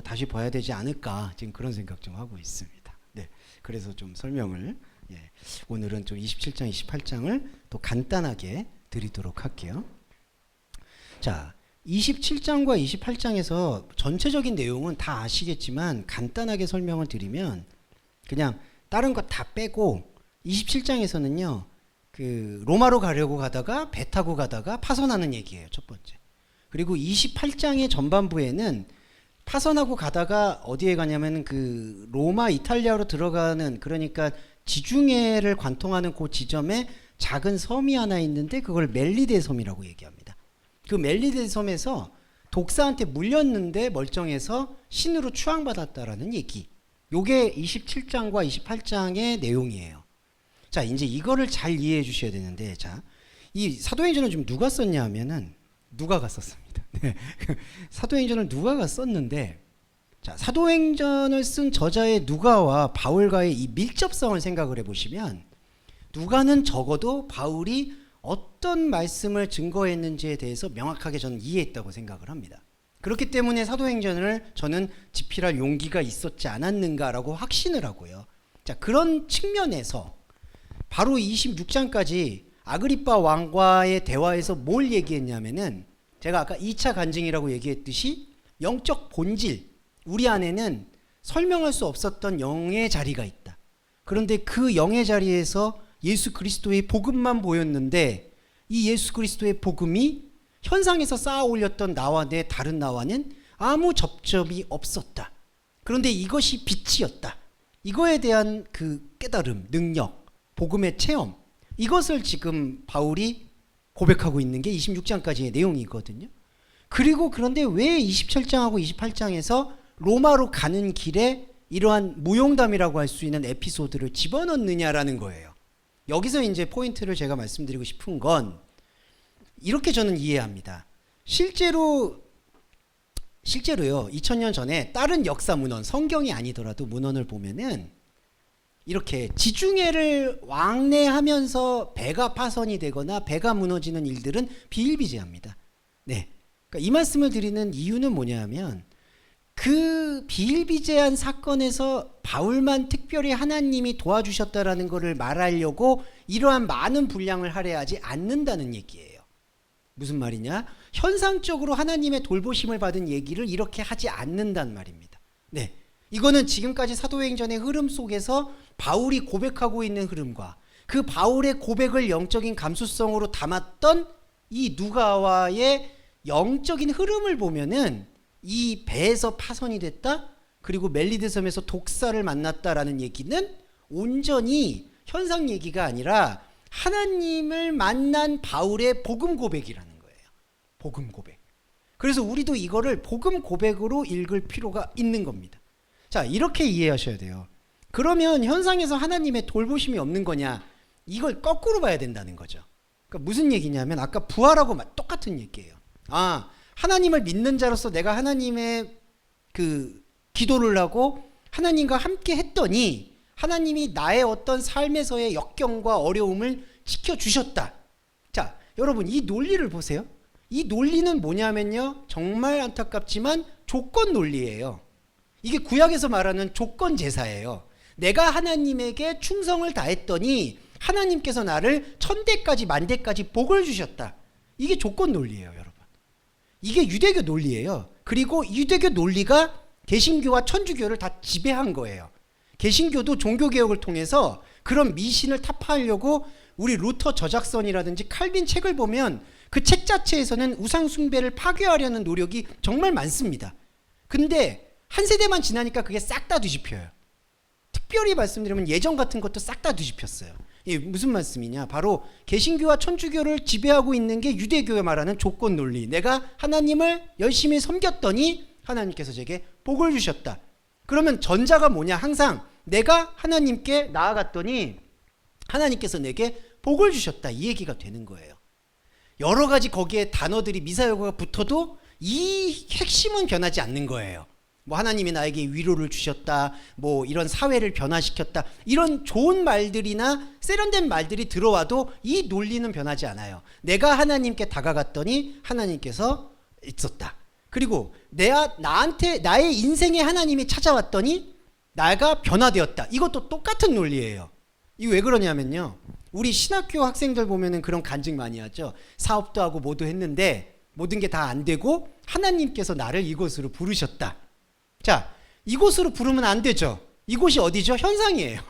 다시 봐야 되지 않을까 지금 그런 생각 좀 하고 있습니다. 네, 그래서 좀 설명을 오늘은 좀 27장, 28장을 또 간단하게 드리도록 할게요. 자, 27장과 28장에서 전체적인 내용은 다 아시겠지만 간단하게 설명을 드리면 그냥 다른 거 다 빼고 27장에서는요. 그 로마로 가려고 가다가 배 타고 가다가 파선하는 얘기예요. 첫 번째. 그리고 28장의 전반부에는 파선하고 가다가 어디에 가냐면 그 로마 이탈리아로 들어가는, 그러니까 지중해를 관통하는 그 지점에 작은 섬이 하나 있는데 그걸 멜리데 섬이라고 얘기합니다. 그 멜리데 섬에서 독사한테 물렸는데 멀쩡해서 신으로 추앙받았다라는 얘기. 요게 27장과 28장의 내용이에요. 자, 이제 이거를 잘 이해해 주셔야 되는데, 자, 이 사도행전을 좀 누가 썼냐 하면은 누가가 썼습니다. 네. 사도행전을 누가가 썼는데, 자, 사도행전을 쓴 저자의 누가와 바울과의 이 밀접성을 생각을 해보시면 누가는 적어도 바울이 어떤 말씀을 증거했는지에 대해서 명확하게 저는 이해했다고 생각을 합니다. 그렇기 때문에 사도행전을 저는 집필할 용기가 있었지 않았는가라고 확신을 하고요. 자, 그런 측면에서 바로 26장까지 아그리빠 왕과의 대화에서 뭘 얘기했냐면은 제가 아까 2차 간증이라고 얘기했듯이 영적 본질, 우리 안에는 설명할 수 없었던 영의 자리가 있다. 그런데 그 영의 자리에서 예수 그리스도의 복음만 보였는데 이 예수 그리스도의 복음이 현상에서 쌓아 올렸던 나와 내 다른 나와는 아무 접점이 없었다. 그런데 이것이 빛이었다. 이거에 대한 그 깨달음, 능력, 복음의 체험, 이것을 지금 바울이 고백하고 있는 게 26장까지의 내용이거든요. 그리고 그런데 왜 27장하고 28장에서 로마로 가는 길에 이러한 무용담이라고 할 수 있는 에피소드를 집어넣느냐라는 거예요. 여기서 이제 포인트를 제가 말씀드리고 싶은 건 이렇게 저는 이해합니다. 실제로요, 2000년 전에 다른 역사 문헌, 성경이 아니더라도 문헌을 보면은 이렇게 지중해를 왕래하면서 배가 파선이 되거나 배가 무너지는 일들은 비일비재합니다. 네. 그러니까 이 말씀을 드리는 이유는 뭐냐면 그 비일비재한 사건에서 바울만 특별히 하나님이 도와주셨다라는 것을 말하려고 이러한 많은 분량을 할애하지 않는다는 얘기예요. 무슨 말이냐? 현상적으로 하나님의 돌보심을 받은 얘기를 이렇게 하지 않는단 말입니다. 네. 이거는 지금까지 사도행전의 흐름 속에서 바울이 고백하고 있는 흐름과 그 바울의 고백을 영적인 감수성으로 담았던 이 누가와의 영적인 흐름을 보면은 이 배에서 파선이 됐다, 그리고 멜리데 섬에서 독사를 만났다라는 얘기는 온전히 현상 얘기가 아니라 하나님을 만난 바울의 복음 고백이라는 거예요. 복음 고백. 그래서 우리도 이거를 복음 고백으로 읽을 필요가 있는 겁니다. 자, 이렇게 이해하셔야 돼요. 그러면 현상에서 하나님의 돌보심이 없는 거냐? 이걸 거꾸로 봐야 된다는 거죠. 그러니까 무슨 얘기냐면 아까 부활하고 똑같은 얘기예요. 아, 하나님을 믿는 자로서 내가 하나님의 그 기도를 하고 하나님과 함께 했더니 하나님이 나의 어떤 삶에서의 역경과 어려움을 지켜주셨다. 자, 여러분 이 논리를 보세요. 이 논리는 뭐냐면요, 정말 안타깝지만 조건 논리예요. 이게 구약에서 말하는 조건 제사예요. 내가 하나님에게 충성을 다했더니 하나님께서 나를 천대까지 만대까지 복을 주셨다. 이게 조건 논리예요, 여러분. 이게 유대교 논리예요. 그리고 유대교 논리가 개신교와 천주교를 다 지배한 거예요. 개신교도 종교개혁을 통해서 그런 미신을 타파하려고 우리 루터 저작선이라든지 칼빈 책을 보면 그 책 자체에서는 우상 숭배를 파괴하려는 노력이 정말 많습니다. 근데 한 세대만 지나니까 그게 싹 다 뒤집혀요. 특별히 말씀드리면 예전 같은 것도 싹 다 뒤집혔어요. 이게 무슨 말씀이냐? 바로 개신교와 천주교를 지배하고 있는 게 유대교가 말하는 조건 논리. 내가 하나님을 열심히 섬겼더니 하나님께서 제게 복을 주셨다. 그러면 전자가 뭐냐? 항상 내가 하나님께 나아갔더니 하나님께서 내게 복을 주셨다. 이 얘기가 되는 거예요. 여러 가지 거기에 단어들이 미사여구가 붙어도 이 핵심은 변하지 않는 거예요. 뭐 하나님이 나에게 위로를 주셨다, 뭐 이런 사회를 변화시켰다, 이런 좋은 말들이나 세련된 말들이 들어와도 이 논리는 변하지 않아요. 내가 하나님께 다가갔더니 하나님께서 있었다. 그리고 나한테 나의 인생에 하나님이 찾아왔더니 나가 변화되었다. 이것도 똑같은 논리예요. 이게 왜 그러냐면요, 우리 신학교 학생들 보면은 그런 간증 많이 하죠. 사업도 하고 뭐도 했는데 모든 게 다 안 되고 하나님께서 나를 이곳으로 부르셨다. 자, 이곳으로 부르면 안 되죠. 이곳이 어디죠? 현상이에요.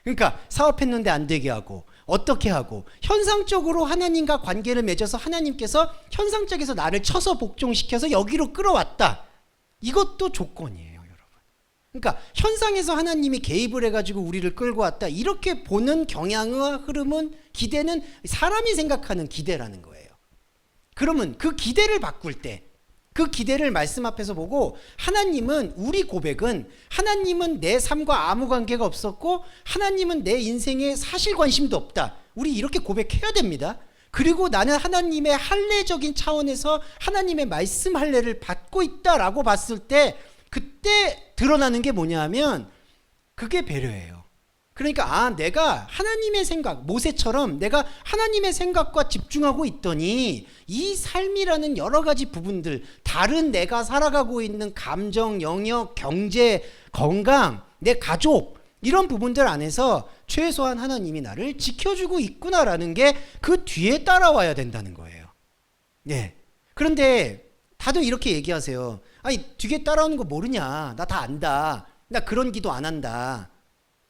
그러니까 사업했는데 안 되게 하고 어떻게 하고 현상적으로 하나님과 관계를 맺어서 하나님께서 현상적에서 나를 쳐서 복종시켜서 여기로 끌어왔다. 이것도 조건이에요, 여러분. 그러니까 현상에서 하나님이 개입을 해가지고 우리를 끌고 왔다. 이렇게 보는 경향과 흐름은, 기대는 사람이 생각하는 기대라는 거예요. 그러면 그 기대를 바꿀 때, 그 기대를 말씀 앞에서 보고, 하나님은, 우리 고백은 하나님은 내 삶과 아무 관계가 없었고 하나님은 내 인생에 사실 관심도 없다. 우리 이렇게 고백해야 됩니다. 그리고 나는 하나님의 할례적인 차원에서 하나님의 말씀 할례를 받고 있다라고 봤을 때, 그때 드러나는 게 뭐냐 하면 그게 배려예요. 그러니까 내가 하나님의 생각, 모세처럼 내가 하나님의 생각과 집중하고 있더니 이 삶이라는 여러 가지 부분들, 다른 내가 살아가고 있는 감정, 영역, 경제, 건강, 내 가족, 이런 부분들 안에서 최소한 하나님이 나를 지켜주고 있구나라는 게 그 뒤에 따라와야 된다는 거예요. 네. 그런데 다들 이렇게 얘기하세요. 아니, 뒤에 따라오는 거 모르냐? 나 다 안다. 나 그런 기도 안 한다.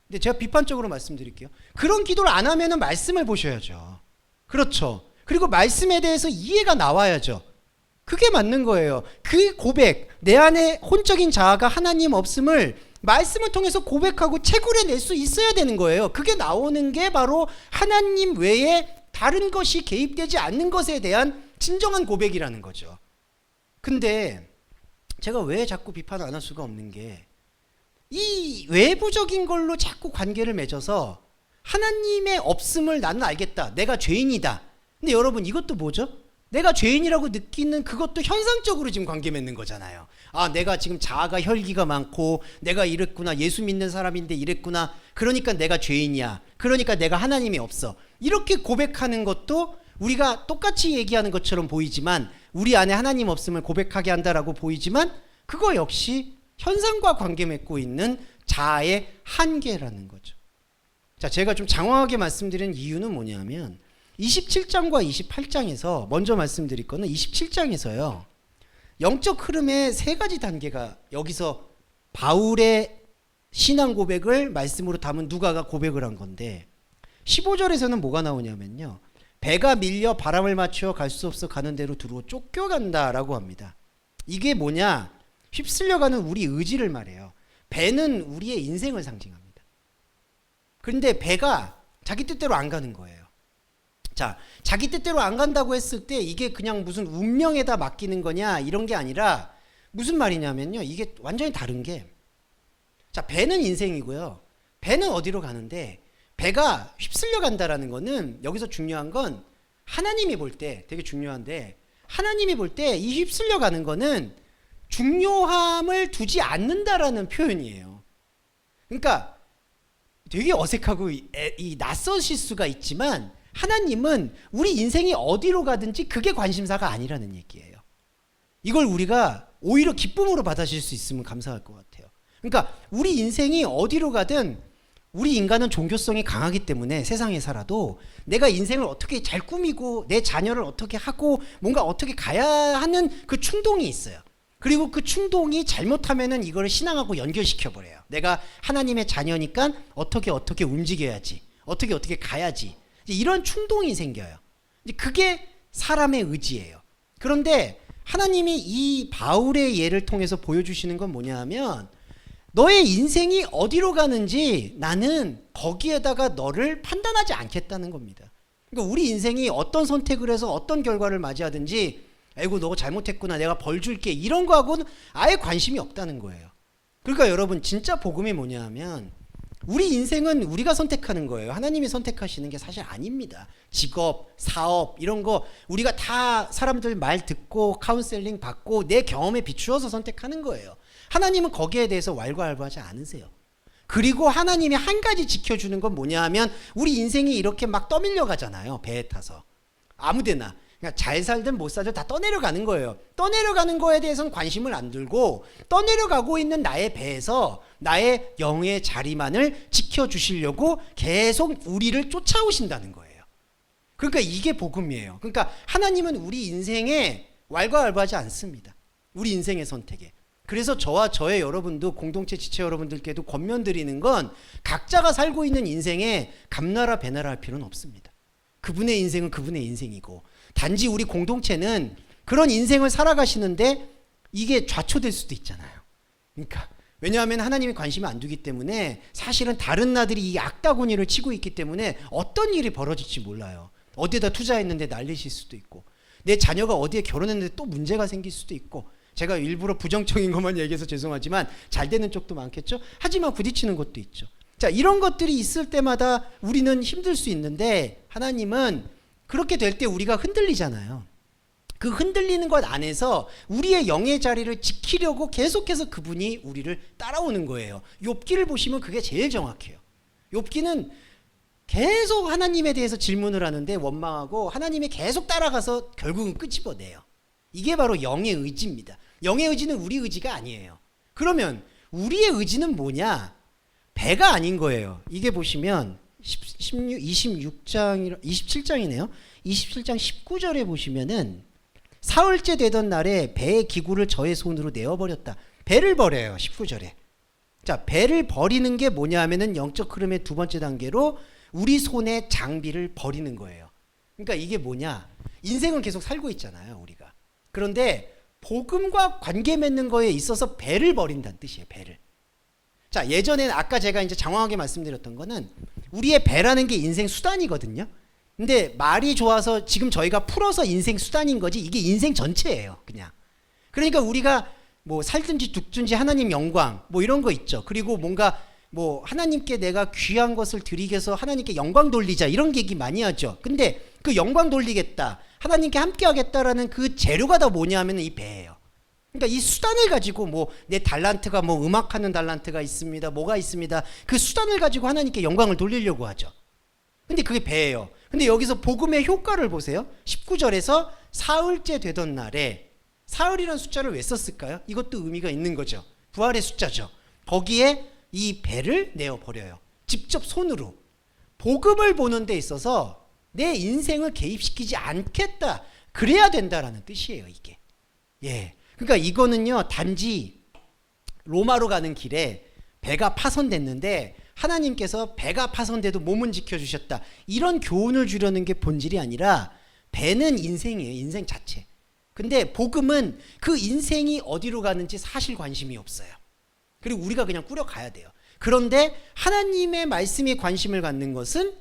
근데 제가 비판적으로 말씀드릴게요. 그런 기도를 안 하면은 말씀을 보셔야죠. 그렇죠. 그리고 말씀에 대해서 이해가 나와야죠. 그게 맞는 거예요. 그 고백, 내 안에 혼적인 자아가 하나님 없음을 말씀을 통해서 고백하고 채굴해낼 수 있어야 되는 거예요. 그게 나오는 게 바로 하나님 외에 다른 것이 개입되지 않는 것에 대한 진정한 고백이라는 거죠. 근데 제가 왜 자꾸 비판을 안 할 수가 없는 게, 이 외부적인 걸로 자꾸 관계를 맺어서 하나님의 없음을 나는 알겠다. 내가 죄인이다. 근데 여러분, 이것도 뭐죠? 내가 죄인이라고 느끼는 그것도 현상적으로 지금 관계 맺는 거잖아요. 내가 지금 자아가 혈기가 많고 내가 이랬구나. 예수 믿는 사람인데 이랬구나. 그러니까 내가 죄인이야. 그러니까 내가 하나님이 없어. 이렇게 고백하는 것도 우리가 똑같이 얘기하는 것처럼 보이지만, 우리 안에 하나님 없음을 고백하게 한다라고 보이지만, 그거 역시 현상과 관계 맺고 있는 자아의 한계라는 거죠. 자, 제가 좀 장황하게 말씀드리는 이유는 뭐냐면 27장과 28장에서 먼저 말씀드릴 거는 27장에서요. 영적 흐름의 세 가지 단계가, 여기서 바울의 신앙 고백을 말씀으로 담은 누가가 고백을 한 건데, 15절에서는 뭐가 나오냐면요. 배가 밀려 바람을 맞춰 갈 수 없어 가는 대로 두루 쫓겨간다라고 합니다. 이게 뭐냐? 휩쓸려가는 우리 의지를 말해요. 배는 우리의 인생을 상징합니다. 그런데 배가 자기 뜻대로 안 가는 거예요. 자, 자기 뜻대로 안 간다고 했을 때 이게 그냥 무슨 운명에다 맡기는 거냐 이런 게 아니라, 무슨 말이냐면요. 이게 완전히 다른 게, 자, 배는 인생이고요. 배는 어디로 가는데, 배가 휩쓸려 간다라는 거는, 여기서 중요한 건 하나님이 볼 때 되게 중요한데, 하나님이 볼 때 이 휩쓸려 가는 거는 중요함을 두지 않는다라는 표현이에요. 그러니까 되게 어색하고 낯서실 수가 있지만, 하나님은 우리 인생이 어디로 가든지 그게 관심사가 아니라는 얘기예요. 이걸 우리가 오히려 기쁨으로 받아들일 수 있으면 감사할 것 같아요. 그러니까 우리 인생이 어디로 가든, 우리 인간은 종교성이 강하기 때문에 세상에 살아도 내가 인생을 어떻게 잘 꾸미고 내 자녀를 어떻게 하고 뭔가 어떻게 가야 하는 그 충동이 있어요. 그리고 그 충동이 잘못하면은 이거를 신앙하고 연결시켜버려요. 내가 하나님의 자녀니까 어떻게 움직여야지, 어떻게 가야지, 이런 충동이 생겨요. 그게 사람의 의지예요. 그런데 하나님이 이 바울의 예를 통해서 보여주시는 건 뭐냐 하면, 너의 인생이 어디로 가는지 나는 거기에다가 너를 판단하지 않겠다는 겁니다. 그러니까 우리 인생이 어떤 선택을 해서 어떤 결과를 맞이하든지, 아이고 너 잘못했구나, 내가 벌 줄게, 이런 거하고는 아예 관심이 없다는 거예요. 그러니까 여러분, 진짜 복음이 뭐냐 하면, 우리 인생은 우리가 선택하는 거예요. 하나님이 선택하시는 게 사실 아닙니다. 직업, 사업 이런 거 우리가 다 사람들 말 듣고 카운셀링 받고 내 경험에 비추어서 선택하는 거예요. 하나님은 거기에 대해서 왈가왈부하지 않으세요. 그리고 하나님이 한 가지 지켜주는 건 뭐냐 하면, 우리 인생이 이렇게 막 떠밀려 가잖아요. 배에 타서 아무데나 그냥 잘 살든 못 살든 다 떠내려가는 거예요. 떠내려가는 거에 대해서는 관심을 안 들고, 떠내려가고 있는 나의 배에서 나의 영의 자리만을 지켜주시려고 계속 우리를 쫓아오신다는 거예요. 그러니까 이게 복음이에요. 그러니까 하나님은 우리 인생에 왈가왈부하지 않습니다. 우리 인생의 선택에. 그래서 저와 저의 여러분도 공동체 지체 여러분들께도 권면드리는 건 각자가 살고 있는 인생에 감나라 배나라 할 필요는 없습니다. 그분의 인생은 그분의 인생이고 단지 우리 공동체는 그런 인생을 살아가시는데 이게 좌초될 수도 있잖아요. 그러니까 왜냐하면 하나님이 관심을 안 두기 때문에 사실은 다른 나들이 이 악다구니를 치고 있기 때문에 어떤 일이 벌어질지 몰라요. 어디에다 투자했는데 날리실 수도 있고 내 자녀가 어디에 결혼했는데 또 문제가 생길 수도 있고 제가 일부러 부정적인 것만 얘기해서 죄송하지만 잘 되는 쪽도 많겠죠. 하지만 부딪히는 것도 있죠. 자, 이런 것들이 있을 때마다 우리는 힘들 수 있는데 하나님은 그렇게 될 때 우리가 흔들리잖아요. 그 흔들리는 것 안에서 우리의 영의 자리를 지키려고 계속해서 그분이 우리를 따라오는 거예요. 욥기를 보시면 그게 제일 정확해요. 욥기는 계속 하나님에 대해서 질문을 하는데 원망하고 하나님이 계속 따라가서 결국은 끄집어내요. 이게 바로 영의 의지입니다. 영의 의지는 우리 의지가 아니에요. 그러면 우리의 의지는 뭐냐? 배가 아닌 거예요. 이게 보시면 27장이네요. 27장 19절에 보시면은 사흘째 되던 날에 배의 기구를 저의 손으로 내어버렸다. 배를 버려요. 19절에. 자, 배를 버리는 게 뭐냐 하면은 영적 흐름의 두 번째 단계로 우리 손의 장비를 버리는 거예요. 그러니까 이게 뭐냐? 인생은 계속 살고 있잖아요, 우리가. 그런데 복음과 관계 맺는 거에 있어서 배를 버린다는 뜻이에요. 배를. 자, 예전에는 아까 제가 이제 장황하게 말씀드렸던 거는 우리의 배라는 게 인생 수단이거든요. 근데 말이 좋아서 지금 저희가 풀어서 인생 수단인 거지 이게 인생 전체예요. 그냥. 그러니까 우리가 뭐 살든지 죽든지 하나님 영광 뭐 이런 거 있죠. 그리고 뭔가 뭐 하나님께 내가 귀한 것을 드리게 해서 하나님께 영광 돌리자 이런 얘기 많이 하죠. 근데 그 영광 돌리겠다 하나님께 함께 하겠다라는 그 재료가 다 뭐냐 하면 이 배예요. 그러니까 이 수단을 가지고 뭐 내 달란트가 뭐 음악하는 달란트가 있습니다. 뭐가 있습니다. 그 수단을 가지고 하나님께 영광을 돌리려고 하죠. 근데 그게 배예요. 근데 여기서 복음의 효과를 보세요. 19절에서 사흘째 되던 날에 사흘이라는 숫자를 왜 썼을까요? 이것도 의미가 있는 거죠. 부활의 숫자죠. 거기에 이 배를 내어버려요. 직접 손으로. 복음을 보는 데 있어서 내 인생을 개입시키지 않겠다. 그래야 된다라는 뜻이에요, 이게. 예. 그러니까 이거는요, 단지 로마로 가는 길에 배가 파손됐는데 하나님께서 배가 파손돼도 몸은 지켜주셨다. 이런 교훈을 주려는 게 본질이 아니라 배는 인생이에요. 인생 자체. 근데 복음은 그 인생이 어디로 가는지 사실 관심이 없어요. 그리고 우리가 그냥 꾸려가야 돼요. 그런데 하나님의 말씀에 관심을 갖는 것은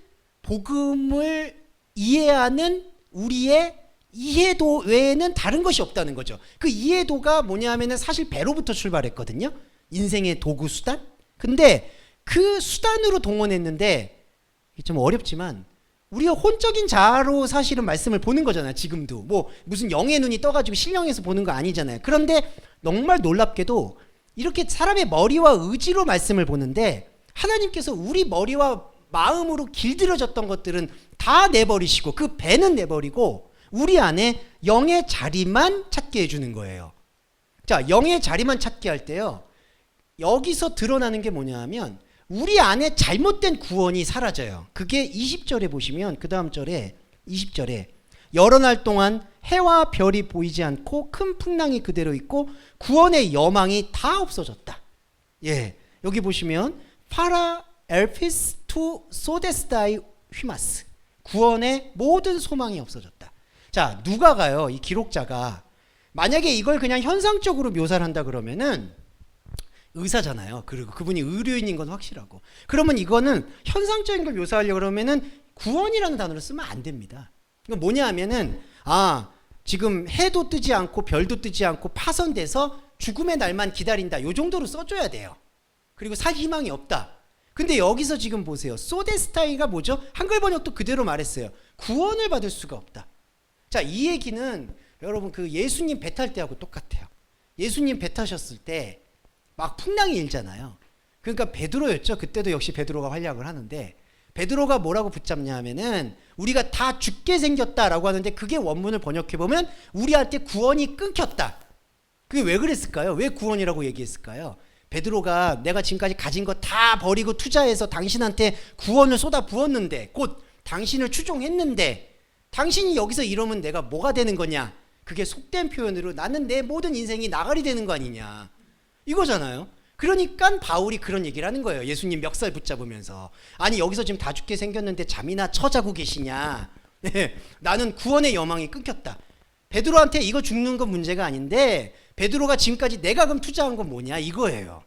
복음을 이해하는 우리의 이해도 외에는 다른 것이 없다는 거죠. 그 이해도가 뭐냐 하면은 사실 배로부터 출발했거든요. 인생의 도구 수단. 근데 그 수단으로 동원했는데 좀 어렵지만 우리가 혼적인 자아로 사실은 말씀을 보는 거잖아요. 지금도 뭐 무슨 영의 눈이 떠가지고 신령해서 보는 거 아니잖아요. 그런데 정말 놀랍게도 이렇게 사람의 머리와 의지로 말씀을 보는데 하나님께서 우리 머리와 마음으로 길들여졌던 것들은 다 내버리시고 그 배는 내버리고 우리 안에 영의 자리만 찾게 해주는 거예요. 자, 영의 자리만 찾게 할 때요. 여기서 드러나는 게 뭐냐 하면 우리 안에 잘못된 구원이 사라져요. 그게 20절에 보시면 그 다음 절에 20절에 여러 날 동안 해와 별이 보이지 않고 큰 풍랑이 그대로 있고 구원의 여망이 다 없어졌다. 예, 여기 보시면 파라 엘피스 투 소데스다이 휘마스 구원의 모든 소망이 없어졌다. 자, 누가가요? 이 기록자가 만약에 이걸 그냥 현상적으로 묘사를 한다 그러면은 의사잖아요. 그리고 그분이 의료인인 건 확실하고. 그러면 이거는 현상적인 걸 묘사하려고 그러면은 구원이라는 단어를 쓰면 안 됩니다. 이건 뭐냐 하면은 지금 해도 뜨지 않고 별도 뜨지 않고 파손돼서 죽음의 날만 기다린다. 요 정도로 써줘야 돼요. 그리고 살 희망이 없다. 근데 여기서 지금 보세요. 소데스타이가 뭐죠? 한글 번역도 그대로 말했어요. 구원을 받을 수가 없다. 자, 이 얘기는 여러분 그 예수님 배 탈 때하고 똑같아요. 예수님 배 타셨을 때 막 풍랑이 일잖아요. 그러니까 베드로였죠. 그때도 역시 베드로가 활약을 하는데 베드로가 뭐라고 붙잡냐 하면은 우리가 다 죽게 생겼다라고 하는데 그게 원문을 번역해 보면 우리한테 구원이 끊겼다. 그게 왜 그랬을까요? 왜 구원이라고 얘기했을까요? 베드로가 내가 지금까지 가진 거 다 버리고 투자해서 당신한테 구원을 쏟아 부었는데 곧 당신을 추종했는데 당신이 여기서 이러면 내가 뭐가 되는 거냐? 그게 속된 표현으로 나는 내 모든 인생이 나가리 되는 거 아니냐 이거잖아요. 그러니까 바울이 그런 얘기를 하는 거예요. 예수님 멱살 붙잡으면서 아니 여기서 지금 다 죽게 생겼는데 잠이나 처자고 계시냐. 네, 나는 구원의 여망이 끊겼다. 베드로한테 이거 죽는 건 문제가 아닌데 베드로가 지금까지 내가 그럼 투자한 건 뭐냐 이거예요.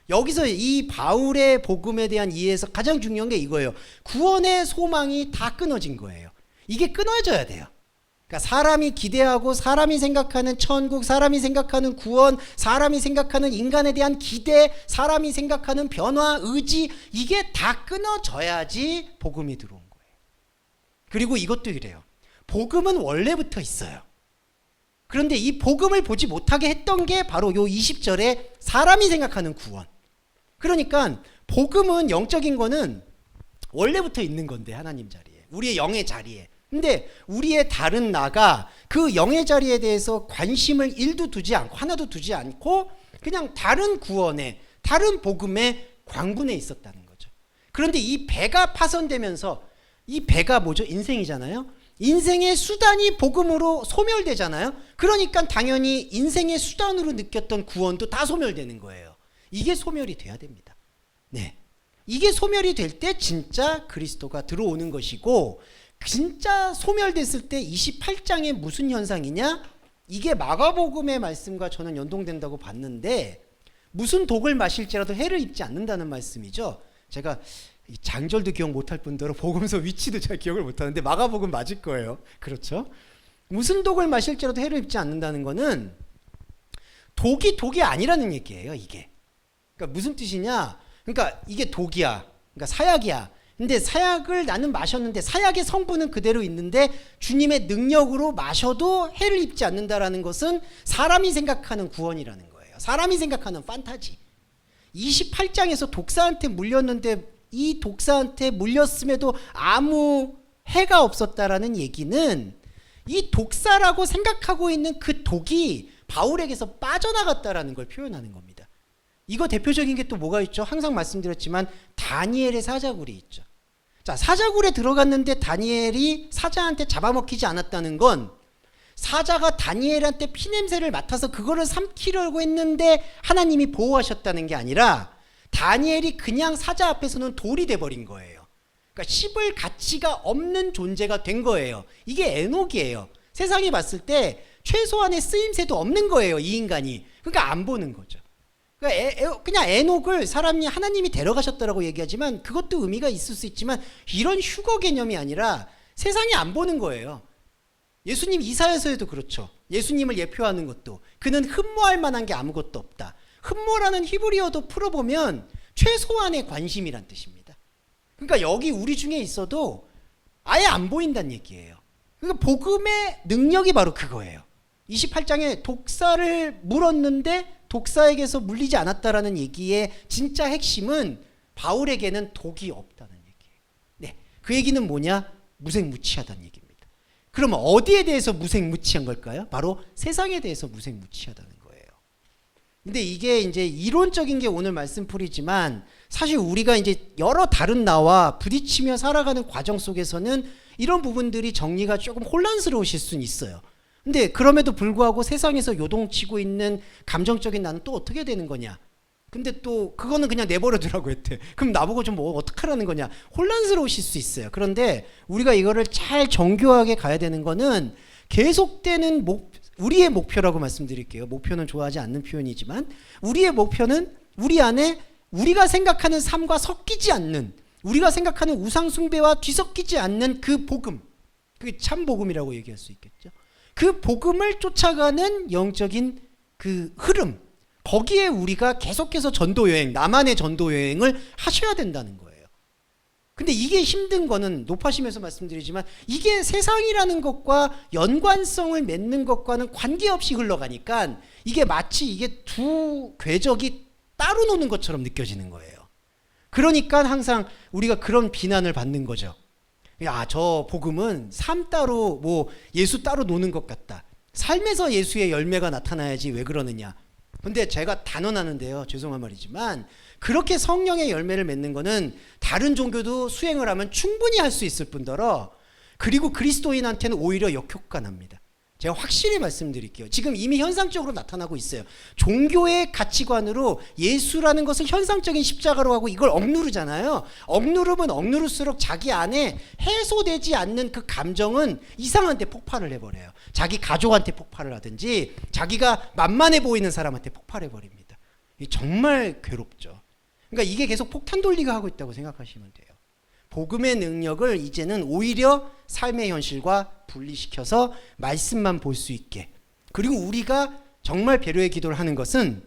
여기서 이 바울의 복음에 대한 이해에서 가장 중요한 게 이거예요. 구원의 소망이 다 끊어진 거예요. 이게 끊어져야 돼요. 그러니까 사람이 기대하고 사람이 생각하는 천국, 사람이 생각하는 구원, 사람이 생각하는 인간에 대한 기대, 사람이 생각하는 변화, 의지 이게 다 끊어져야지 복음이 들어온 거예요. 그리고 이것도 이래요. 복음은 원래부터 있어요. 그런데 이 복음을 보지 못하게 했던 게 바로 요 20절에 사람이 생각하는 구원. 그러니까 복음은 영적인 거는 원래부터 있는 건데 하나님 자리에, 우리의 영의 자리에. 근데 우리의 다른 나가 그 영의 자리에 대해서 관심을 1도 두지 않고 하나도 두지 않고 그냥 다른 구원에, 다른 복음에 광분해 있었다는 거죠. 그런데 이 배가 파손되면서, 이 배가 뭐죠? 인생이잖아요. 인생의 수단이 복음으로 소멸되잖아요. 그러니까 당연히 인생의 수단으로 느꼈던 구원도 다 소멸되는 거예요. 이게 소멸이 돼야 됩니다. 네, 이게 소멸이 될 때 진짜 그리스도가 들어오는 것이고, 진짜 소멸됐을 때 28장에 무슨 현상이냐? 이게 마가복음의 말씀과 저는 연동된다고 봤는데, 무슨 독을 마실지라도 해를 입지 않는다는 말씀이죠. 제가 장절도 기억 못할 뿐더러 복음서 위치도 잘 기억을 못하는데 마가복음 맞을 거예요. 그렇죠? 무슨 독을 마실지라도 해를 입지 않는다는 거는 독이 아니라는 얘기예요. 이게. 그러니까 무슨 뜻이냐? 그러니까 이게 독이야. 그러니까 사약이야. 근데 사약을 나는 마셨는데 사약의 성분은 그대로 있는데 주님의 능력으로 마셔도 해를 입지 않는다라는 것은 사람이 생각하는 구원이라는 거예요. 사람이 생각하는 판타지. 28장에서 독사한테 물렸는데 이 독사한테 물렸음에도 아무 해가 없었다라는 얘기는 이 독사라고 생각하고 있는 그 독이 바울에게서 빠져나갔다라는 걸 표현하는 겁니다. 이거 대표적인 게 또 뭐가 있죠? 항상 말씀드렸지만 다니엘의 사자굴이 있죠. 자, 사자굴에 들어갔는데 다니엘이 사자한테 잡아먹히지 않았다는 건 사자가 다니엘한테 피냄새를 맡아서 그거를 삼키려고 했는데 하나님이 보호하셨다는 게 아니라 다니엘이 그냥 사자 앞에서는 돌이 돼버린 거예요. 그러니까 씹을 가치가 없는 존재가 된 거예요. 이게 에녹이에요. 세상에 봤을 때 최소한의 쓰임새도 없는 거예요. 이 인간이. 그러니까 안 보는 거죠. 그러니까 그냥 에녹을 사람이 하나님이 데려가셨다라고 얘기하지만 그것도 의미가 있을 수 있지만 이런 휴거 개념이 아니라 세상이 안 보는 거예요. 예수님 이사야서에도 그렇죠. 예수님을 예표하는 것도 그는 흠모할 만한 게 아무것도 없다. 흠모라는 히브리어도 풀어보면 최소한의 관심이란 뜻입니다. 그러니까 여기 우리 중에 있어도 아예 안 보인다는 얘기예요. 그러니까 복음의 능력이 바로 그거예요. 28장에 독사를 물었는데 독사에게서 물리지 않았다라는 얘기의 진짜 핵심은 바울에게는 독이 없다는 얘기예요. 네, 그 얘기는 뭐냐? 무색무취하다는 얘기입니다. 그러면 어디에 대해서 무색무취한 걸까요? 바로 세상에 대해서 무색무취하다는 거예요. 근데 이게 이제 이론적인 게 오늘 말씀풀이지만 사실 우리가 이제 여러 다른 나와 부딪히며 살아가는 과정 속에서는 이런 부분들이 정리가 조금 혼란스러우실 수는 있어요. 근데 그럼에도 불구하고 세상에서 요동치고 있는 감정적인 나는 또 어떻게 되는 거냐? 근데 또 그거는 그냥 내버려두라고 했대. 그럼 나보고 좀 뭐 어떡하라는 거냐? 혼란스러우실 수 있어요. 그런데 우리가 이거를 잘 정교하게 가야 되는 거는 계속되는 우리의 목표라고 말씀드릴게요. 목표는 좋아하지 않는 표현이지만 우리의 목표는 우리 안에 우리가 생각하는 삶과 섞이지 않는, 우리가 생각하는 우상 숭배와 뒤섞이지 않는 그 복음, 그게 참 복음이라고 얘기할 수 있겠죠. 그 복음을 쫓아가는 영적인 그 흐름, 거기에 우리가 계속해서 전도여행, 나만의 전도여행을 하셔야 된다는 거예요. 근데 이게 힘든 거는 높아심에서 말씀드리지만 이게 세상이라는 것과 연관성을 맺는 것과는 관계없이 흘러가니까 이게 마치 이게 두 궤적이 따로 노는 것처럼 느껴지는 거예요. 그러니까 항상 우리가 그런 비난을 받는 거죠. 야, 저 복음은 삶 따로 뭐 예수 따로 노는 것 같다. 삶에서 예수의 열매가 나타나야지 왜 그러느냐. 근데 제가 단언하는데요. 죄송한 말이지만 그렇게 성령의 열매를 맺는 거는 다른 종교도 수행을 하면 충분히 할 수 있을 뿐더러 그리고 그리스도인한테는 오히려 역효과 납니다. 제가 확실히 말씀드릴게요. 지금 이미 현상적으로 나타나고 있어요. 종교의 가치관으로 예수라는 것을 현상적인 십자가로 하고 이걸 억누르잖아요. 억누르면 억누를수록 자기 안에 해소되지 않는 그 감정은 이상한 데 폭발을 해버려요. 자기 가족한테 폭발을 하든지 자기가 만만해 보이는 사람한테 폭발해버립니다. 정말 괴롭죠. 그러니까 이게 계속 폭탄 돌리가 하고 있다고 생각하시면 돼요. 복음의 능력을 이제는 오히려 삶의 현실과 분리시켜서 말씀만 볼 수 있게, 그리고 우리가 정말 배려의 기도를 하는 것은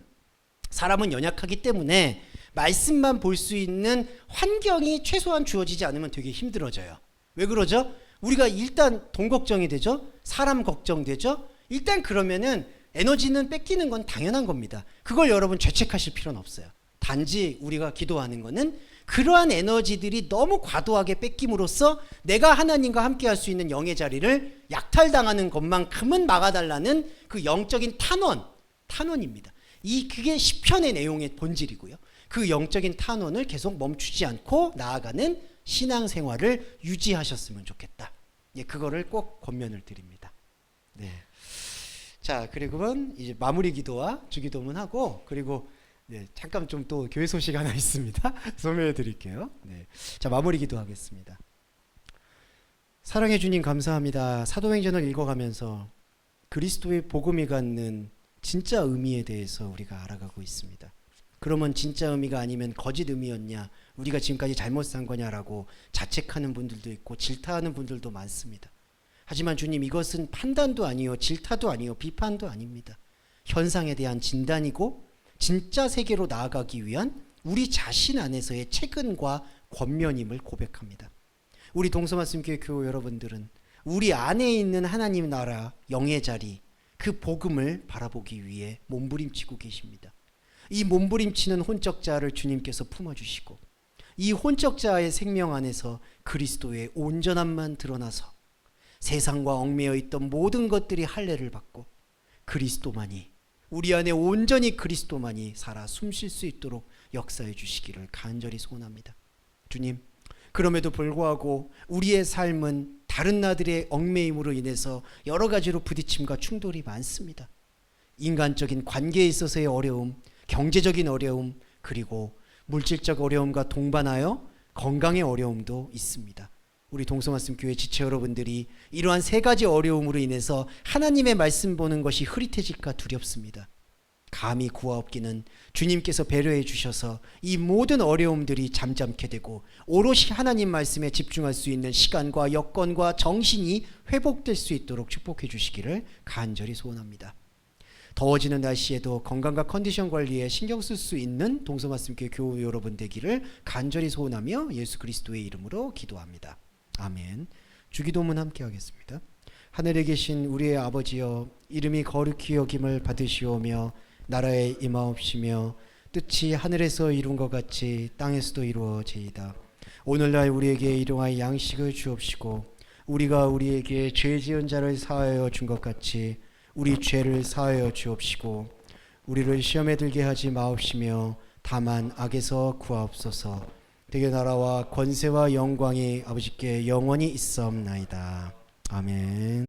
사람은 연약하기 때문에 말씀만 볼 수 있는 환경이 최소한 주어지지 않으면 되게 힘들어져요. 왜 그러죠? 우리가 일단 돈 걱정이 되죠. 사람 걱정되죠. 일단 그러면은 에너지는 뺏기는 건 당연한 겁니다. 그걸 여러분 죄책하실 필요는 없어요. 단지 우리가 기도하는 거는 그러한 에너지들이 너무 과도하게 뺏김으로써 내가 하나님과 함께 할 수 있는 영의 자리를 약탈당하는 것만큼은 막아달라는 그 영적인 탄원입니다. 그게 시편의 내용의 본질이고요. 그 영적인 탄원을 계속 멈추지 않고 나아가는 신앙생활을 유지하셨으면 좋겠다. 그거를 꼭 권면을 드립니다. 네. 자, 그리고는 이제 마무리 기도와 주기도문 하고, 그리고 잠깐 좀 또 교회 소식 하나 있습니다. 소개해 드릴게요. 자, 마무리 기도하겠습니다. 사랑해 주님 감사합니다. 사도행전을 읽어가면서 그리스도의 복음이 갖는 진짜 의미에 대해서 우리가 알아가고 있습니다. 그러면 진짜 의미가 아니면 거짓 의미였냐, 우리가 지금까지 잘못 산 거냐라고 자책하는 분들도 있고 질타하는 분들도 많습니다. 하지만 주님, 이것은 판단도 아니요, 질타도 아니요, 비판도 아닙니다. 현상에 대한 진단이고 진짜 세계로 나아가기 위한 우리 자신 안에서의 체근과 권면임을 고백합니다. 우리 동서말씀교회 교우 여러분들은 우리 안에 있는 하나님 나라 영의 자리, 그 복음을 바라보기 위해 몸부림치고 계십니다. 이 몸부림치는 혼적자를 주님께서 품어주시고 이 혼적자의 생명 안에서 그리스도의 온전함만 드러나서 세상과 얽매여 있던 모든 것들이 할례를 받고 그리스도만이, 우리 안에 온전히 그리스도만이 살아 숨쉴 수 있도록 역사해 주시기를 간절히 소원합니다. 주님, 그럼에도 불구하고 우리의 삶은 다른 나들의 얽매임으로 인해서 여러 가지로 부딪힘과 충돌이 많습니다. 인간적인 관계에 있어서의 어려움, 경제적인 어려움, 그리고 물질적 어려움과 동반하여 건강의 어려움도 있습니다. 우리 동서말씀 교회 지체 여러분들이 이러한 세 가지 어려움으로 인해서 하나님의 말씀 보는 것이 흐릿해질까 두렵습니다. 감히 구하옵기는 주님께서 배려해 주셔서 이 모든 어려움들이 잠잠케 되고 오롯이 하나님 말씀에 집중할 수 있는 시간과 여건과 정신이 회복될 수 있도록 축복해 주시기를 간절히 소원합니다. 더워지는 날씨에도 건강과 컨디션 관리에 신경 쓸 수 있는 동서말씀교회 교우 여러분 되기를 간절히 소원하며 예수 그리스도의 이름으로 기도합니다. 아멘. 주기도문 함께 하겠습니다. 하늘에 계신 우리의 아버지여, 이름이 거룩히 여김을 받으시오며 나라에 임하옵시며 뜻이 하늘에서 이룬 것 같이 땅에서도 이루어지이다. 오늘날 우리에게 일용할 양식을 주옵시고 우리가 우리에게 죄 지은 자를 사하여 준 것 같이 우리 죄를 사하여 주옵시고 우리를 시험에 들게 하지 마옵시며 다만 악에서 구하옵소서. 되게 나라와 권세와 영광이 아버지께 영원히 있사옵나이다. 아멘.